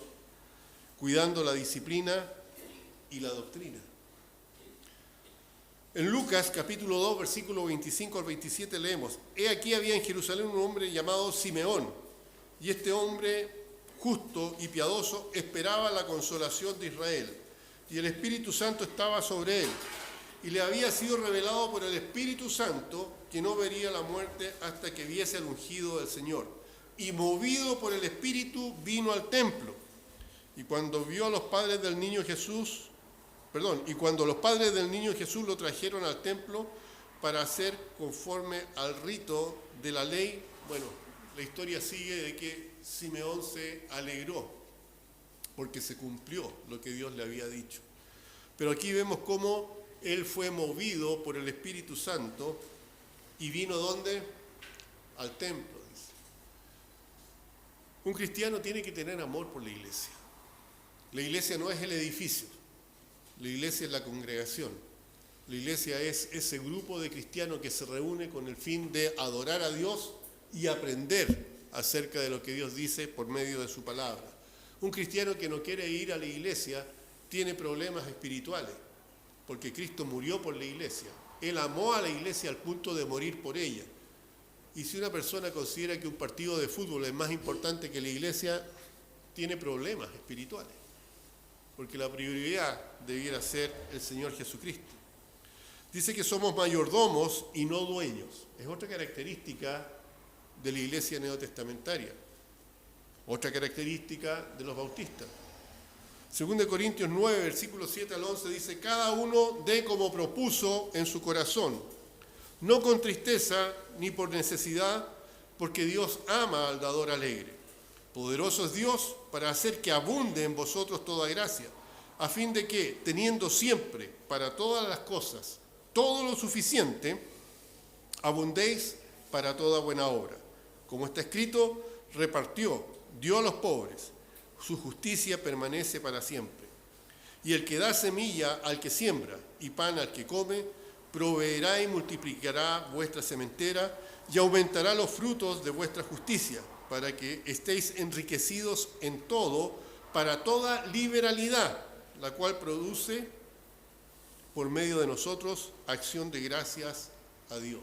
Speaker 7: cuidando la disciplina y la doctrina. En Lucas capítulo 2, versículo 25 al 27 leemos: He aquí había en Jerusalén un hombre llamado Simeón, y este hombre justo y piadoso esperaba la consolación de Israel, y el Espíritu Santo estaba sobre él, y le había sido revelado por el Espíritu Santo que no vería la muerte hasta que viese al ungido del Señor. Y movido por el Espíritu vino al templo, y cuando los padres del niño Jesús lo trajeron al templo para hacer conforme al rito de la ley, la historia sigue de que Simeón se alegró porque se cumplió lo que Dios le había dicho. Pero aquí vemos cómo él fue movido por el Espíritu Santo y vino ¿dónde? Al templo, dice. Un cristiano tiene que tener amor por la iglesia. La iglesia no es el edificio, la iglesia es la congregación. La iglesia es ese grupo de cristianos que se reúne con el fin de adorar a Dios y aprender acerca de lo que Dios dice por medio de su palabra. Un cristiano que no quiere ir a la iglesia tiene problemas espirituales, porque Cristo murió por la iglesia. Él amó a la iglesia al punto de morir por ella. Y si una persona considera que un partido de fútbol es más importante que la iglesia, tiene problemas espirituales, porque la prioridad debiera ser el Señor Jesucristo. Dice que somos mayordomos y no dueños. Es otra característica de la iglesia neotestamentaria, otra característica de los bautistas. 2 Corintios 9, versículos 7 al 11 dice: cada uno dé como propuso en su corazón, no con tristeza ni por necesidad, porque Dios ama al dador alegre. Poderoso es Dios para hacer que abunde en vosotros toda gracia, a fin de que, teniendo siempre para todas las cosas todo lo suficiente, abundéis para toda buena obra. Como está escrito, repartió, dio a los pobres, su justicia permanece para siempre. Y el que da semilla al que siembra y pan al que come, proveerá y multiplicará vuestra sementera y aumentará los frutos de vuestra justicia, para que estéis enriquecidos en todo, para toda liberalidad, la cual produce por medio de nosotros acción de gracias a Dios.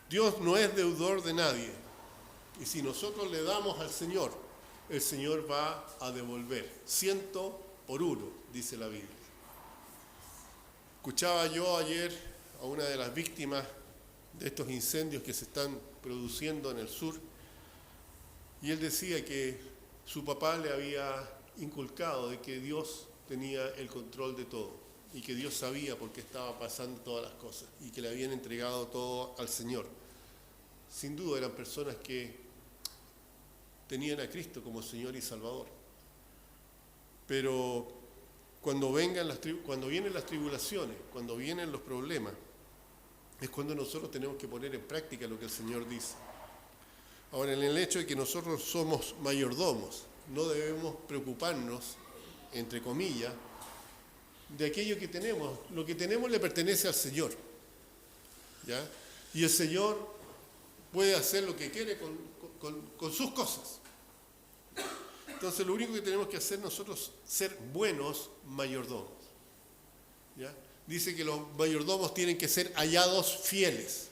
Speaker 7: Dios no es deudor de nadie, y si nosotros le damos al Señor, el Señor va a devolver 100 por 1, dice la Biblia. Escuchaba yo ayer a una de las víctimas de estos incendios que se están produciendo en el sur, y él decía que su papá le había inculcado de que Dios tenía el control de todo y que Dios sabía por qué estaba pasando todas las cosas y que le habían entregado todo al Señor. Sin duda eran personas que tenían a Cristo como Señor y Salvador. Pero cuando vienen las tribulaciones, cuando vienen los problemas, es cuando nosotros tenemos que poner en práctica lo que el Señor dice. Ahora, en el hecho de que nosotros somos mayordomos, no debemos preocuparnos, entre comillas, de aquello que tenemos. Lo que tenemos le pertenece al Señor, ¿ya? Y el Señor puede hacer lo que quiere con sus cosas. Entonces, lo único que tenemos que hacer nosotros es ser buenos mayordomos, ¿ya? Dice que los mayordomos tienen que ser hallados fieles,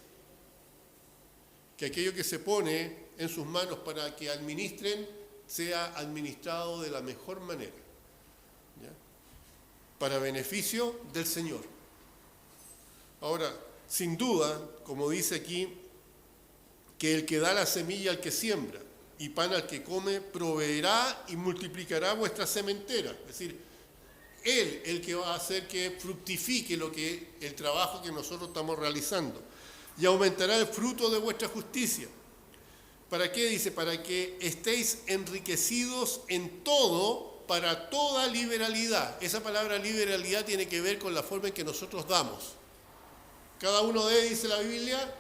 Speaker 7: que aquello que se pone en sus manos para que administren sea administrado de la mejor manera, ¿ya? Para beneficio del Señor. Ahora, sin duda, como dice aquí, que el que da la semilla al que siembra y pan al que come, proveerá y multiplicará vuestra sementera. Es decir, Él el que va a hacer que fructifique el trabajo que nosotros estamos realizando. Y aumentará el fruto de vuestra justicia. ¿Para qué? Dice, para que estéis enriquecidos en todo, para toda liberalidad. Esa palabra liberalidad tiene que ver con la forma en que nosotros damos. Cada uno de ellos, dice la Biblia,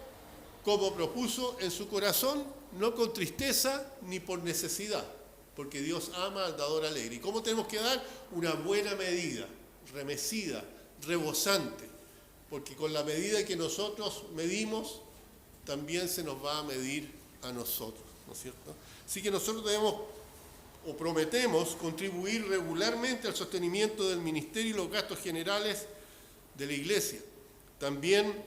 Speaker 7: como propuso en su corazón, no con tristeza ni por necesidad, porque Dios ama al dador alegre. ¿Y cómo tenemos que dar? Una buena medida, remecida, rebosante, porque con la medida que nosotros medimos, también se nos va a medir a nosotros, ¿no es cierto? Así que nosotros debemos o prometemos contribuir regularmente al sostenimiento del ministerio y los gastos generales de la iglesia, también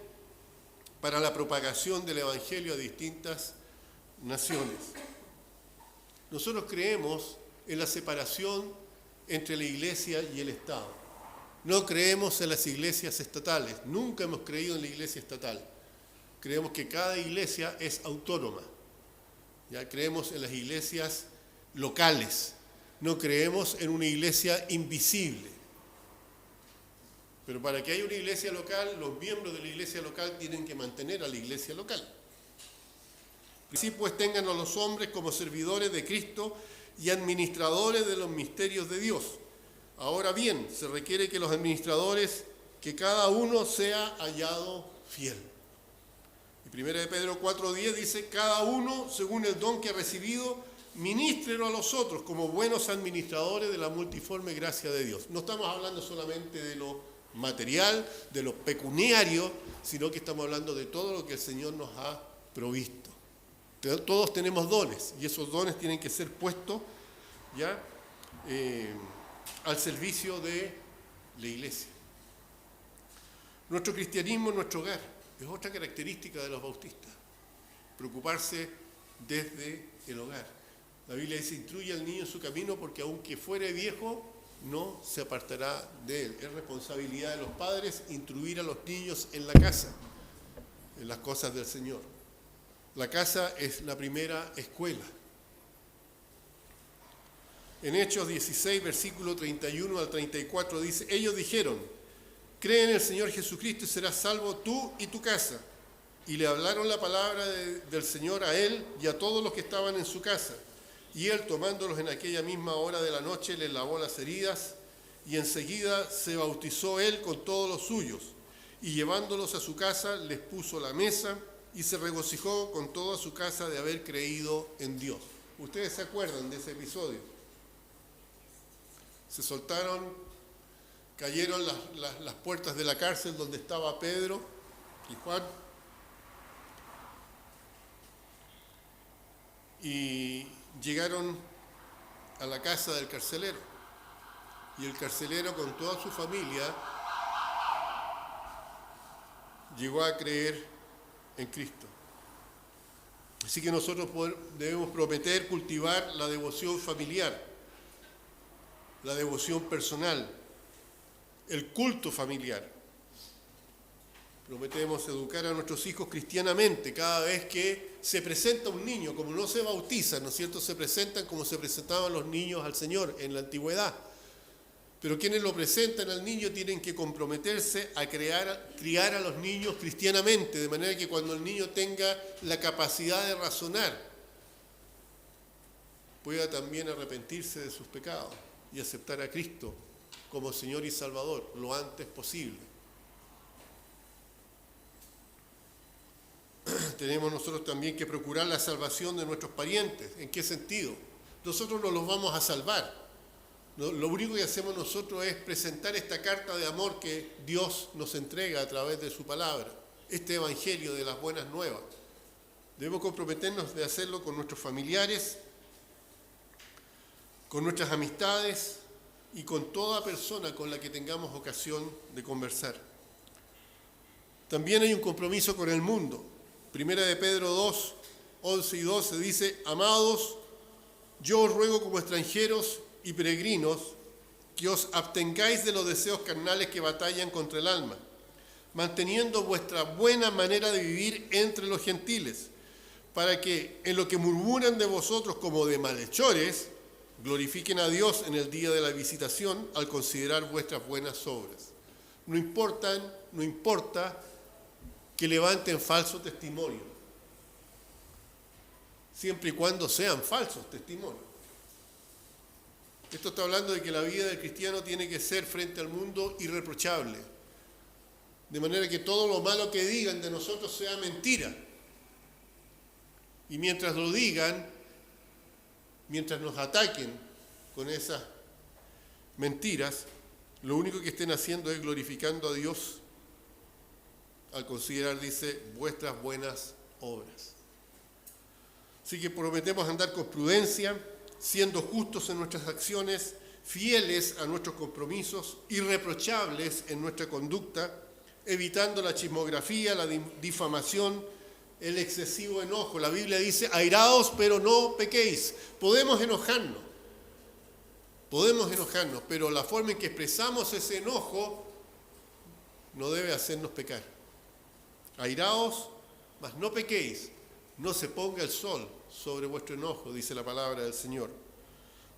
Speaker 7: para la propagación del evangelio a distintas naciones. Nosotros creemos en la separación entre la iglesia y el Estado. No creemos en las iglesias estatales, nunca hemos creído en la iglesia estatal. Creemos que cada iglesia es autónoma. Ya creemos en las iglesias locales, no creemos en una iglesia invisible. Pero para que haya una iglesia local, los miembros de la iglesia local tienen que mantener a la iglesia local. Así pues tengan a los hombres como servidores de Cristo y administradores de los misterios de Dios. Ahora bien, se requiere que los administradores, que cada uno sea hallado fiel. Y 1 Pedro 4:10 dice, cada uno, según el don que ha recibido, ministrelo a los otros como buenos administradores de la multiforme gracia de Dios. No estamos hablando solamente de lo material, de lo pecuniario, sino que estamos hablando de todo lo que el Señor nos ha provisto. Todos tenemos dones y esos dones tienen que ser puestos ya al servicio de la iglesia. Nuestro cristianismo en nuestro hogar es otra característica de los bautistas, preocuparse desde el hogar. La Biblia dice, instruye al niño en su camino porque aunque fuere viejo, no se apartará de él. Es responsabilidad de los padres instruir a los niños en la casa, en las cosas del Señor. La casa es la primera escuela. En Hechos 16, versículo 31 al 34 dice, ellos dijeron, cree en el Señor Jesucristo y serás salvo tú y tu casa. Y le hablaron la palabra del Señor a él y a todos los que estaban en su casa. Y él, tomándolos en aquella misma hora de la noche, les lavó las heridas y enseguida se bautizó él con todos los suyos. Y llevándolos a su casa, les puso la mesa y se regocijó con toda su casa de haber creído en Dios. ¿Ustedes se acuerdan de ese episodio? Se soltaron, cayeron las puertas de la cárcel donde estaba Pedro y Juan. Y llegaron a la casa del carcelero. Y el carcelero con toda su familia llegó a creer en Cristo. Así que nosotros debemos prometer cultivar la devoción familiar, la devoción personal, el culto familiar. Prometemos educar a nuestros hijos cristianamente cada vez que se presenta un niño, como no se bautizan, ¿no es cierto? Se presentan como se presentaban los niños al Señor en la antigüedad. Pero quienes lo presentan al niño tienen que comprometerse a criar a los niños cristianamente, de manera que cuando el niño tenga la capacidad de razonar, pueda también arrepentirse de sus pecados y aceptar a Cristo como Señor y Salvador lo antes posible. Tenemos nosotros también que procurar la salvación de nuestros parientes. ¿En qué sentido? Nosotros no los vamos a salvar. Lo único que hacemos nosotros es presentar esta carta de amor que Dios nos entrega a través de su palabra, este evangelio de las buenas nuevas. Debemos comprometernos de hacerlo con nuestros familiares, con nuestras amistades y con toda persona con la que tengamos ocasión de conversar. También hay un compromiso con el mundo. Primera de Pedro 2, 11 y 12 dice, amados, yo os ruego como extranjeros y peregrinos que os abstengáis de los deseos carnales que batallan contra el alma, manteniendo vuestra buena manera de vivir entre los gentiles, para que en lo que murmuran de vosotros como de malhechores, glorifiquen a Dios en el día de la visitación al considerar vuestras buenas obras. No importa que levanten falso testimonio, siempre y cuando sean falsos testimonios. Esto está hablando de que la vida del cristiano tiene que ser frente al mundo irreprochable, de manera que todo lo malo que digan de nosotros sea mentira. Y mientras lo digan, mientras nos ataquen con esas mentiras, lo único que estén haciendo es glorificando a Dios al considerar, dice, vuestras buenas obras. Así que prometemos andar con prudencia, siendo justos en nuestras acciones, fieles a nuestros compromisos, irreprochables en nuestra conducta, evitando la chismografía, la difamación, el excesivo enojo. La Biblia dice, airaos, pero no pequéis. Podemos enojarnos, pero la forma en que expresamos ese enojo no debe hacernos pecar. Airaos, mas no pequéis. No se ponga el sol sobre vuestro enojo, dice la palabra del Señor.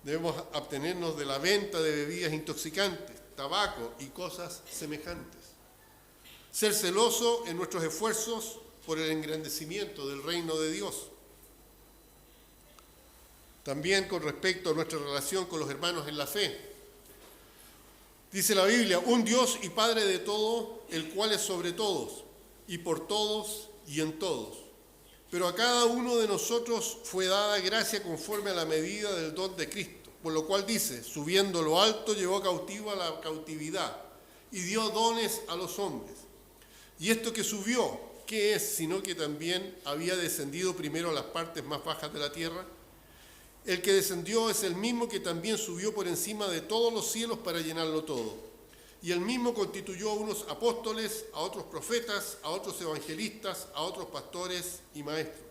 Speaker 7: Debemos abstenernos de la venta de bebidas intoxicantes, tabaco y cosas semejantes. Ser celoso en nuestros esfuerzos por el engrandecimiento del reino de Dios. también con respecto a nuestra relación con los hermanos en la fe. Dice la Biblia, un Dios y Padre de todo, el cual es sobre todos, y por todos y en todos. Pero a cada uno de nosotros fue dada gracia conforme a la medida del don de Cristo. Por lo cual dice, subiendo lo alto, llevó cautivo a la cautividad, y dio dones a los hombres. Y esto que subió, ¿qué es? Sino que también había descendido primero a las partes más bajas de la tierra. El que descendió es el mismo que también subió por encima de todos los cielos para llenarlo todo. Y el mismo constituyó a unos apóstoles, a otros profetas, a otros evangelistas, a otros pastores y maestros.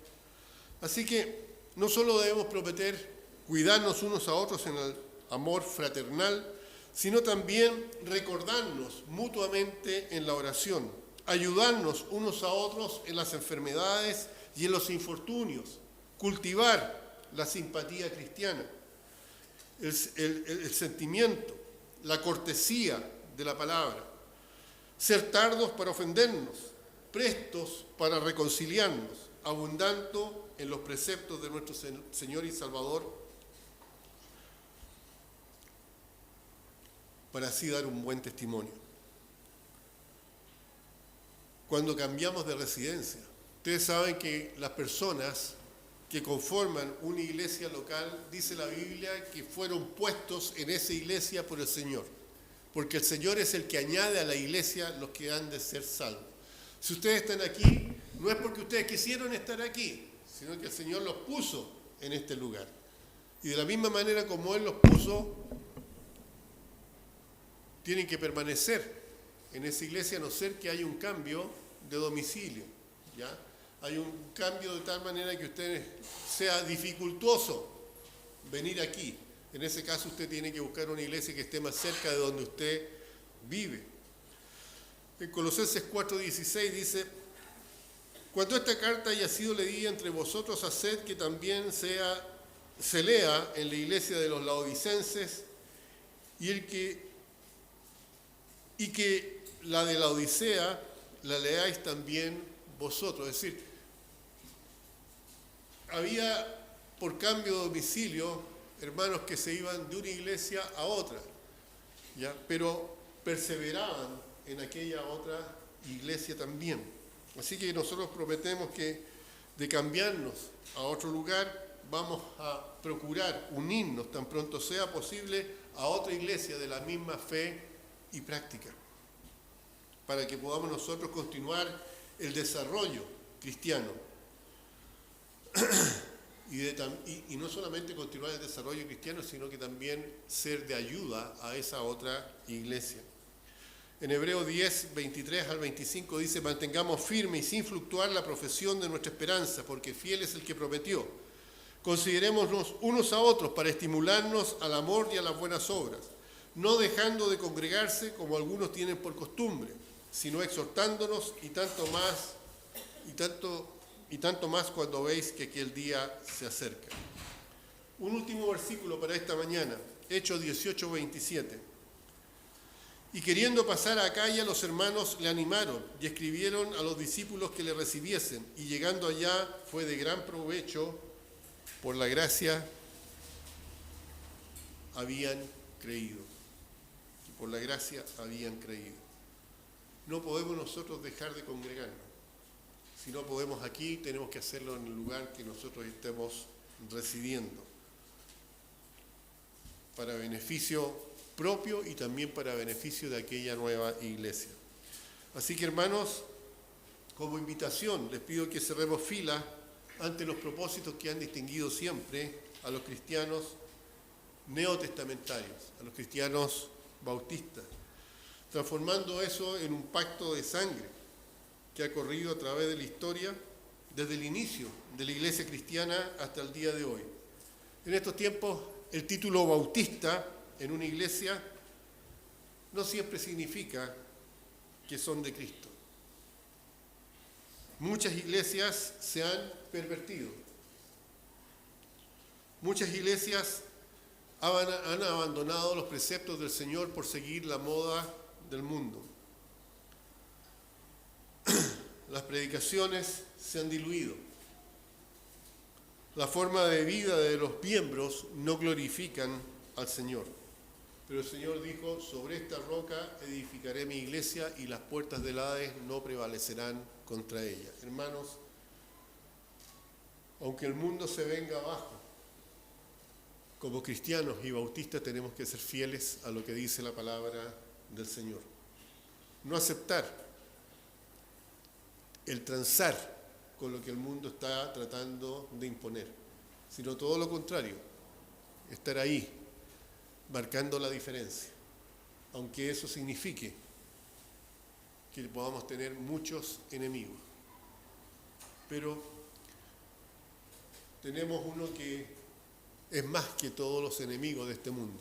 Speaker 7: Así que no solo debemos prometer cuidarnos unos a otros en el amor fraternal, sino también recordarnos mutuamente en la oración, ayudarnos unos a otros en las enfermedades y en los infortunios, cultivar la simpatía cristiana, el sentimiento, la cortesía de la palabra, ser tardos para ofendernos, prestos para reconciliarnos, abundando en los preceptos de nuestro Señor y Salvador, para así dar un buen testimonio. Cuando cambiamos de residencia, ustedes saben que las personas que conforman una iglesia local, dice la Biblia, que fueron puestos en esa iglesia por el Señor, porque el Señor es el que añade a la iglesia los que han de ser salvos. Si ustedes están aquí, no es porque ustedes quisieron estar aquí, sino que el Señor los puso en este lugar. Y de la misma manera como Él los puso, tienen que permanecer en esa iglesia, a no ser que haya un cambio de domicilio, ¿ya? Hay un cambio de tal manera que usted sea dificultoso venir aquí. En ese caso usted tiene que buscar una iglesia que esté más cerca de donde usted vive. En Colosenses 4:16 dice, cuando esta carta haya sido leída entre vosotros, haced que también se lea en la iglesia de los laodicenses y que la de la Odisea la leáis también vosotros. Es decir, había por cambio de domicilio hermanos que se iban de una iglesia a otra, ¿ya? Pero perseveraban en aquella otra iglesia también. Así que nosotros prometemos que de cambiarnos a otro lugar vamos a procurar unirnos tan pronto sea posible a otra iglesia de la misma fe y práctica, para que podamos nosotros continuar el desarrollo cristiano. Y no solamente continuar el desarrollo cristiano, sino que también ser de ayuda a esa otra iglesia. En Hebreos 10, 23 al 25 dice, mantengamos firme y sin fluctuar la profesión de nuestra esperanza, porque fiel es el que prometió. Considerémonos unos a otros para estimularnos al amor y a las buenas obras, no dejando de congregarse como algunos tienen por costumbre, sino exhortándonos y tanto más cuando veis que aquel día se acerca. Un último versículo para esta mañana, Hechos 18, 27. Y queriendo pasar a Acaya, los hermanos le animaron y escribieron a los discípulos que le recibiesen, y llegando allá fue de gran provecho, por la gracia habían creído. Por la gracia habían creído. No podemos nosotros dejar de congregarnos. Si no podemos aquí, tenemos que hacerlo en el lugar que nosotros estemos residiendo, para beneficio propio y también para beneficio de aquella nueva iglesia. Así que, hermanos, como invitación, les pido que cerremos fila ante los propósitos que han distinguido siempre a los cristianos neotestamentarios, a los cristianos bautistas, transformando eso en un pacto de sangre que ha corrido a través de la historia desde el inicio de la iglesia cristiana hasta el día de hoy. En estos tiempos, el título bautista en una iglesia no siempre significa que son de Cristo. Muchas iglesias se han pervertido. Muchas iglesias han abandonado los preceptos del Señor por seguir la moda del mundo. Las predicaciones se han diluido. La forma de vida de los miembros no glorifican al Señor. Pero el Señor dijo, sobre esta roca edificaré mi iglesia y las puertas del Hades no prevalecerán contra ella. Hermanos, aunque el mundo se venga abajo, como cristianos y bautistas tenemos que ser fieles a lo que dice la palabra del Señor. No aceptar el transar con lo que el mundo está tratando de imponer, sino todo lo contrario, estar ahí, marcando la diferencia, aunque eso signifique que podamos tener muchos enemigos. Pero tenemos uno que es más que todos los enemigos de este mundo.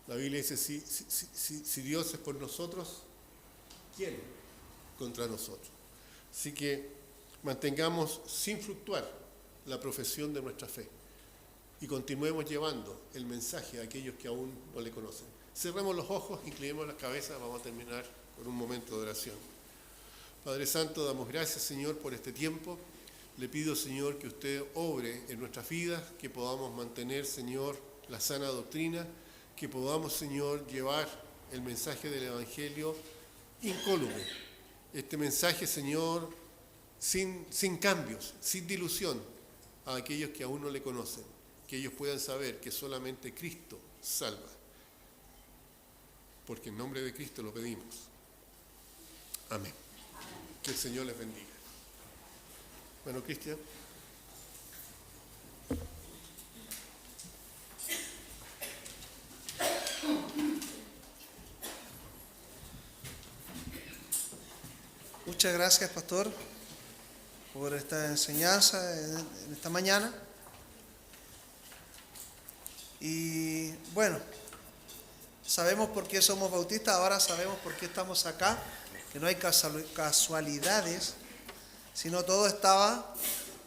Speaker 7: La Biblia dice, si Dios es por nosotros, ¿quién contra nosotros? Así que mantengamos sin fluctuar la profesión de nuestra fe y continuemos llevando el mensaje a aquellos que aún no le conocen. Cerremos los ojos, inclinemos la cabeza, vamos a terminar con un momento de oración. Padre Santo, damos gracias, Señor, por este tiempo. Le pido, Señor, que usted obre en nuestras vidas, que podamos mantener, Señor, la sana doctrina, que podamos, Señor, llevar el mensaje del Evangelio incólume. Este mensaje, Señor, sin cambios, sin dilución, a aquellos que aún no le conocen, que ellos puedan saber que solamente Cristo salva. Porque en nombre de Cristo lo pedimos. Amén. Que el Señor les bendiga. Bueno, Cristian.
Speaker 1: Muchas gracias, pastor, por esta enseñanza en esta mañana. Y bueno, sabemos por qué somos bautistas, ahora sabemos por qué estamos acá, que no hay casualidades, sino todo estaba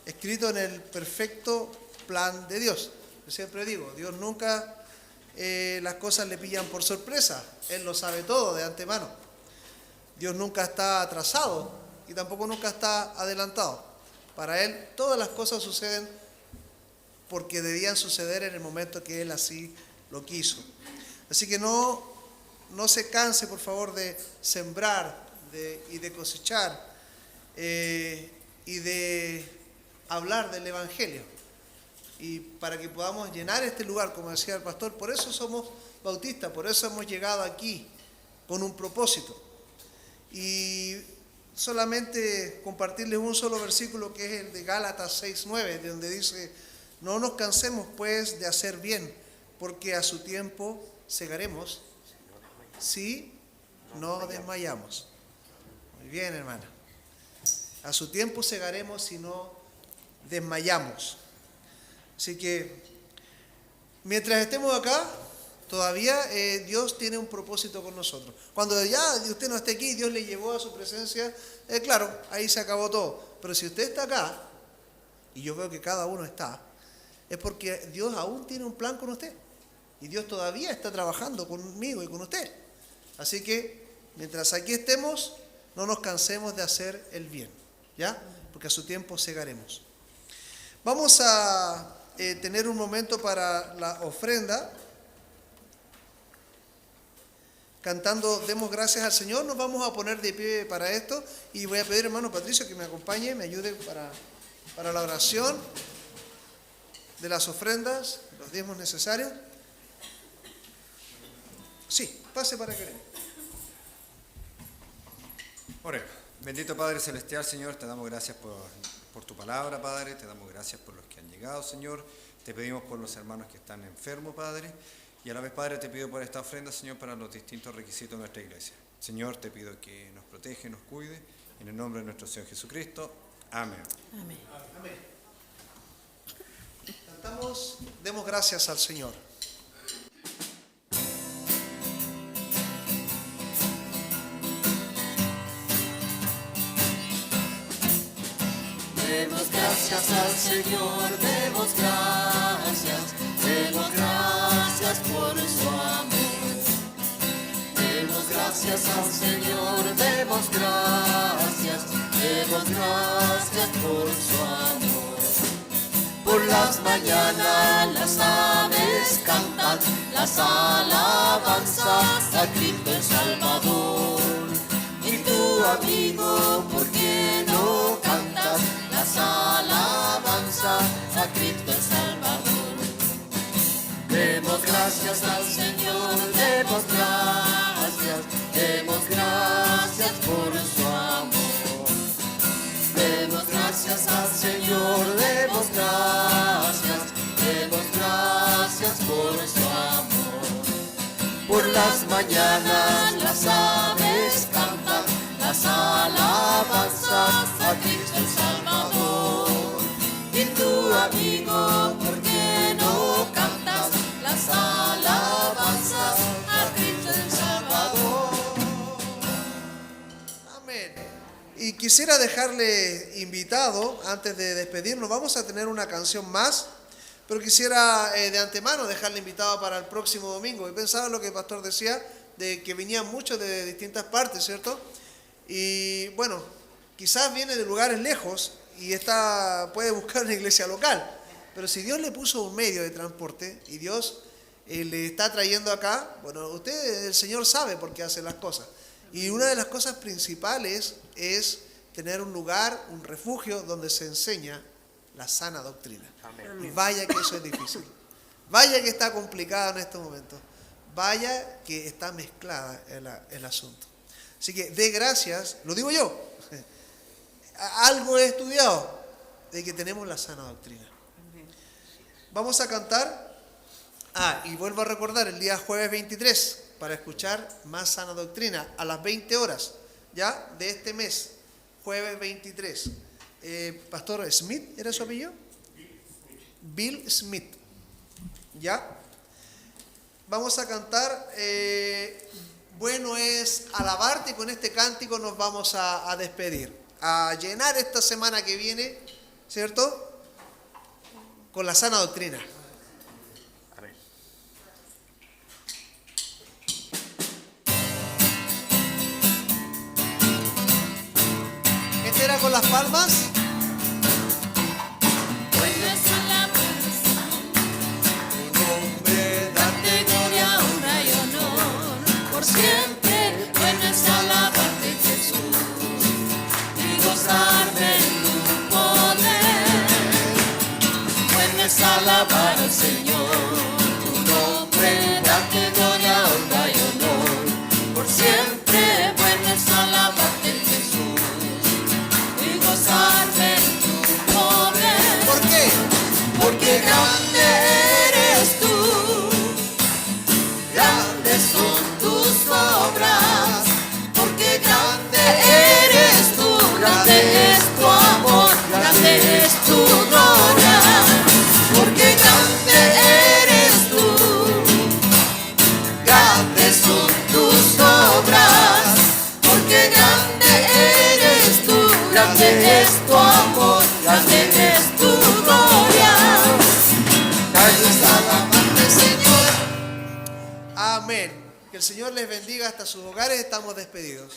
Speaker 1: escrito en el perfecto plan de Dios. Yo siempre digo, Dios nunca las cosas le pillan por sorpresa, Él lo sabe todo de antemano. Dios nunca está atrasado y tampoco nunca está adelantado. Para Él todas las cosas suceden porque debían suceder en el momento que Él así lo quiso. Así que no se canse, por favor, de sembrar y de cosechar y de hablar del Evangelio. Y para que podamos llenar este lugar, como decía el pastor, por eso somos bautistas, por eso hemos llegado aquí con un propósito. Y solamente compartirles un solo versículo que es el de Gálatas 6:9, donde dice, no nos cansemos pues de hacer bien, porque a su tiempo segaremos si no desmayamos. Muy bien, hermana. A su tiempo segaremos si no desmayamos. Así que mientras estemos acá, todavía Dios tiene un propósito con nosotros. Cuando ya usted no esté aquí, Dios le llevó a su presencia, claro, ahí se acabó todo. Pero si usted está acá, y yo veo que cada uno está, es porque Dios aún tiene un plan con usted. Y Dios todavía está trabajando conmigo y con usted. Así que, mientras aquí estemos, no nos cansemos de hacer el bien, ¿ya? Porque a su tiempo segaremos. Vamos a tener un momento para la ofrenda. Cantando Demos Gracias al Señor, nos vamos a poner de pie para esto y voy a pedir, hermano Patricio, que me acompañe, me ayude para la oración de las ofrendas, los diezmos necesarios. Sí, pase para que le.
Speaker 5: Oremos. Bendito Padre Celestial, Señor, te damos gracias por tu palabra, Padre, te damos gracias por los que han llegado, Señor, te pedimos por los hermanos que están enfermos, Padre. Y a la vez, Padre, te pido por esta ofrenda, Señor, para los distintos requisitos de nuestra iglesia. Señor, te pido que nos proteja y nos cuide. En el nombre de nuestro Señor Jesucristo. Amén.
Speaker 2: Amén.
Speaker 1: Amén. Cantamos, demos gracias al Señor.
Speaker 4: Demos gracias al Señor, demos gracias por su amor. Demos gracias al Señor, demos gracias por su amor. Por las mañanas las aves cantan las alabanzas a Cristo el Salvador. Y tú, amigo, ¿por qué no cantas las alabanzas a Cristo el Salvador? Demos gracias al Señor, demos gracias por su amor. Demos gracias al Señor, demos gracias por su amor. Por las mañanas las aves cantan las alabanzas a Cristo el Salvador. Y tú, amigo, ¿por qué no cantas las alabanzas a Cristo el Salvador?
Speaker 1: Amén. Y quisiera dejarle invitado, antes de despedirnos, vamos a tener una canción más, pero quisiera de antemano dejarle invitado para el próximo domingo. Y pensaba lo que el pastor decía, de que venían muchos de distintas partes, ¿cierto? Y bueno, quizás viene de lugares lejos y puede buscar una iglesia local, pero si Dios le puso un medio de transporte y Dios le está trayendo acá, bueno, el Señor sabe por qué hace las cosas. Y una de las cosas principales es tener un lugar, un refugio donde se enseña la sana doctrina.
Speaker 3: Amén.
Speaker 1: Y vaya que eso es difícil. Vaya que está complicado en estos momentos. Vaya que está mezclada el asunto. Así que dé gracias, lo digo yo. Algo he estudiado de que tenemos la sana doctrina. Vamos a cantar. Y vuelvo a recordar el día jueves 23 para escuchar más sana doctrina a las 20 horas ya de este mes, jueves 23. Pastor Smith, ¿era su apellido? Bill Smith. ¿Ya? Vamos a cantar Bueno es alabarte, y con este cántico nos vamos a despedir, a llenar esta semana que viene, ¿cierto? Con la sana doctrina.
Speaker 3: Amén.
Speaker 1: Este era con las palmas.
Speaker 4: Bueno es alabanza, tu nombre, darte gloria, honra y honor, por siempre. Bueno es alabarte, Jesús, y gozarme en tu poder. Bueno es alabar al Señor, tu nombre, darte gloria, honra y honor, por siempre. Bueno es alabarte, Jesús, y gozarme en tu poder.
Speaker 1: ¿Por qué?
Speaker 4: Porque grande eres tú, grandes son tus obras. Porque grande eres tú, grande es tu amor, grande es tu gloria. Porque grande eres tú, grandes son tus obras. Porque grande eres tú, grande es tu amor, grande es tu gloria. Gracias alabarte, Señor.
Speaker 1: Amén. Que el Señor les bendiga hasta sus hogares. Estamos despedidos.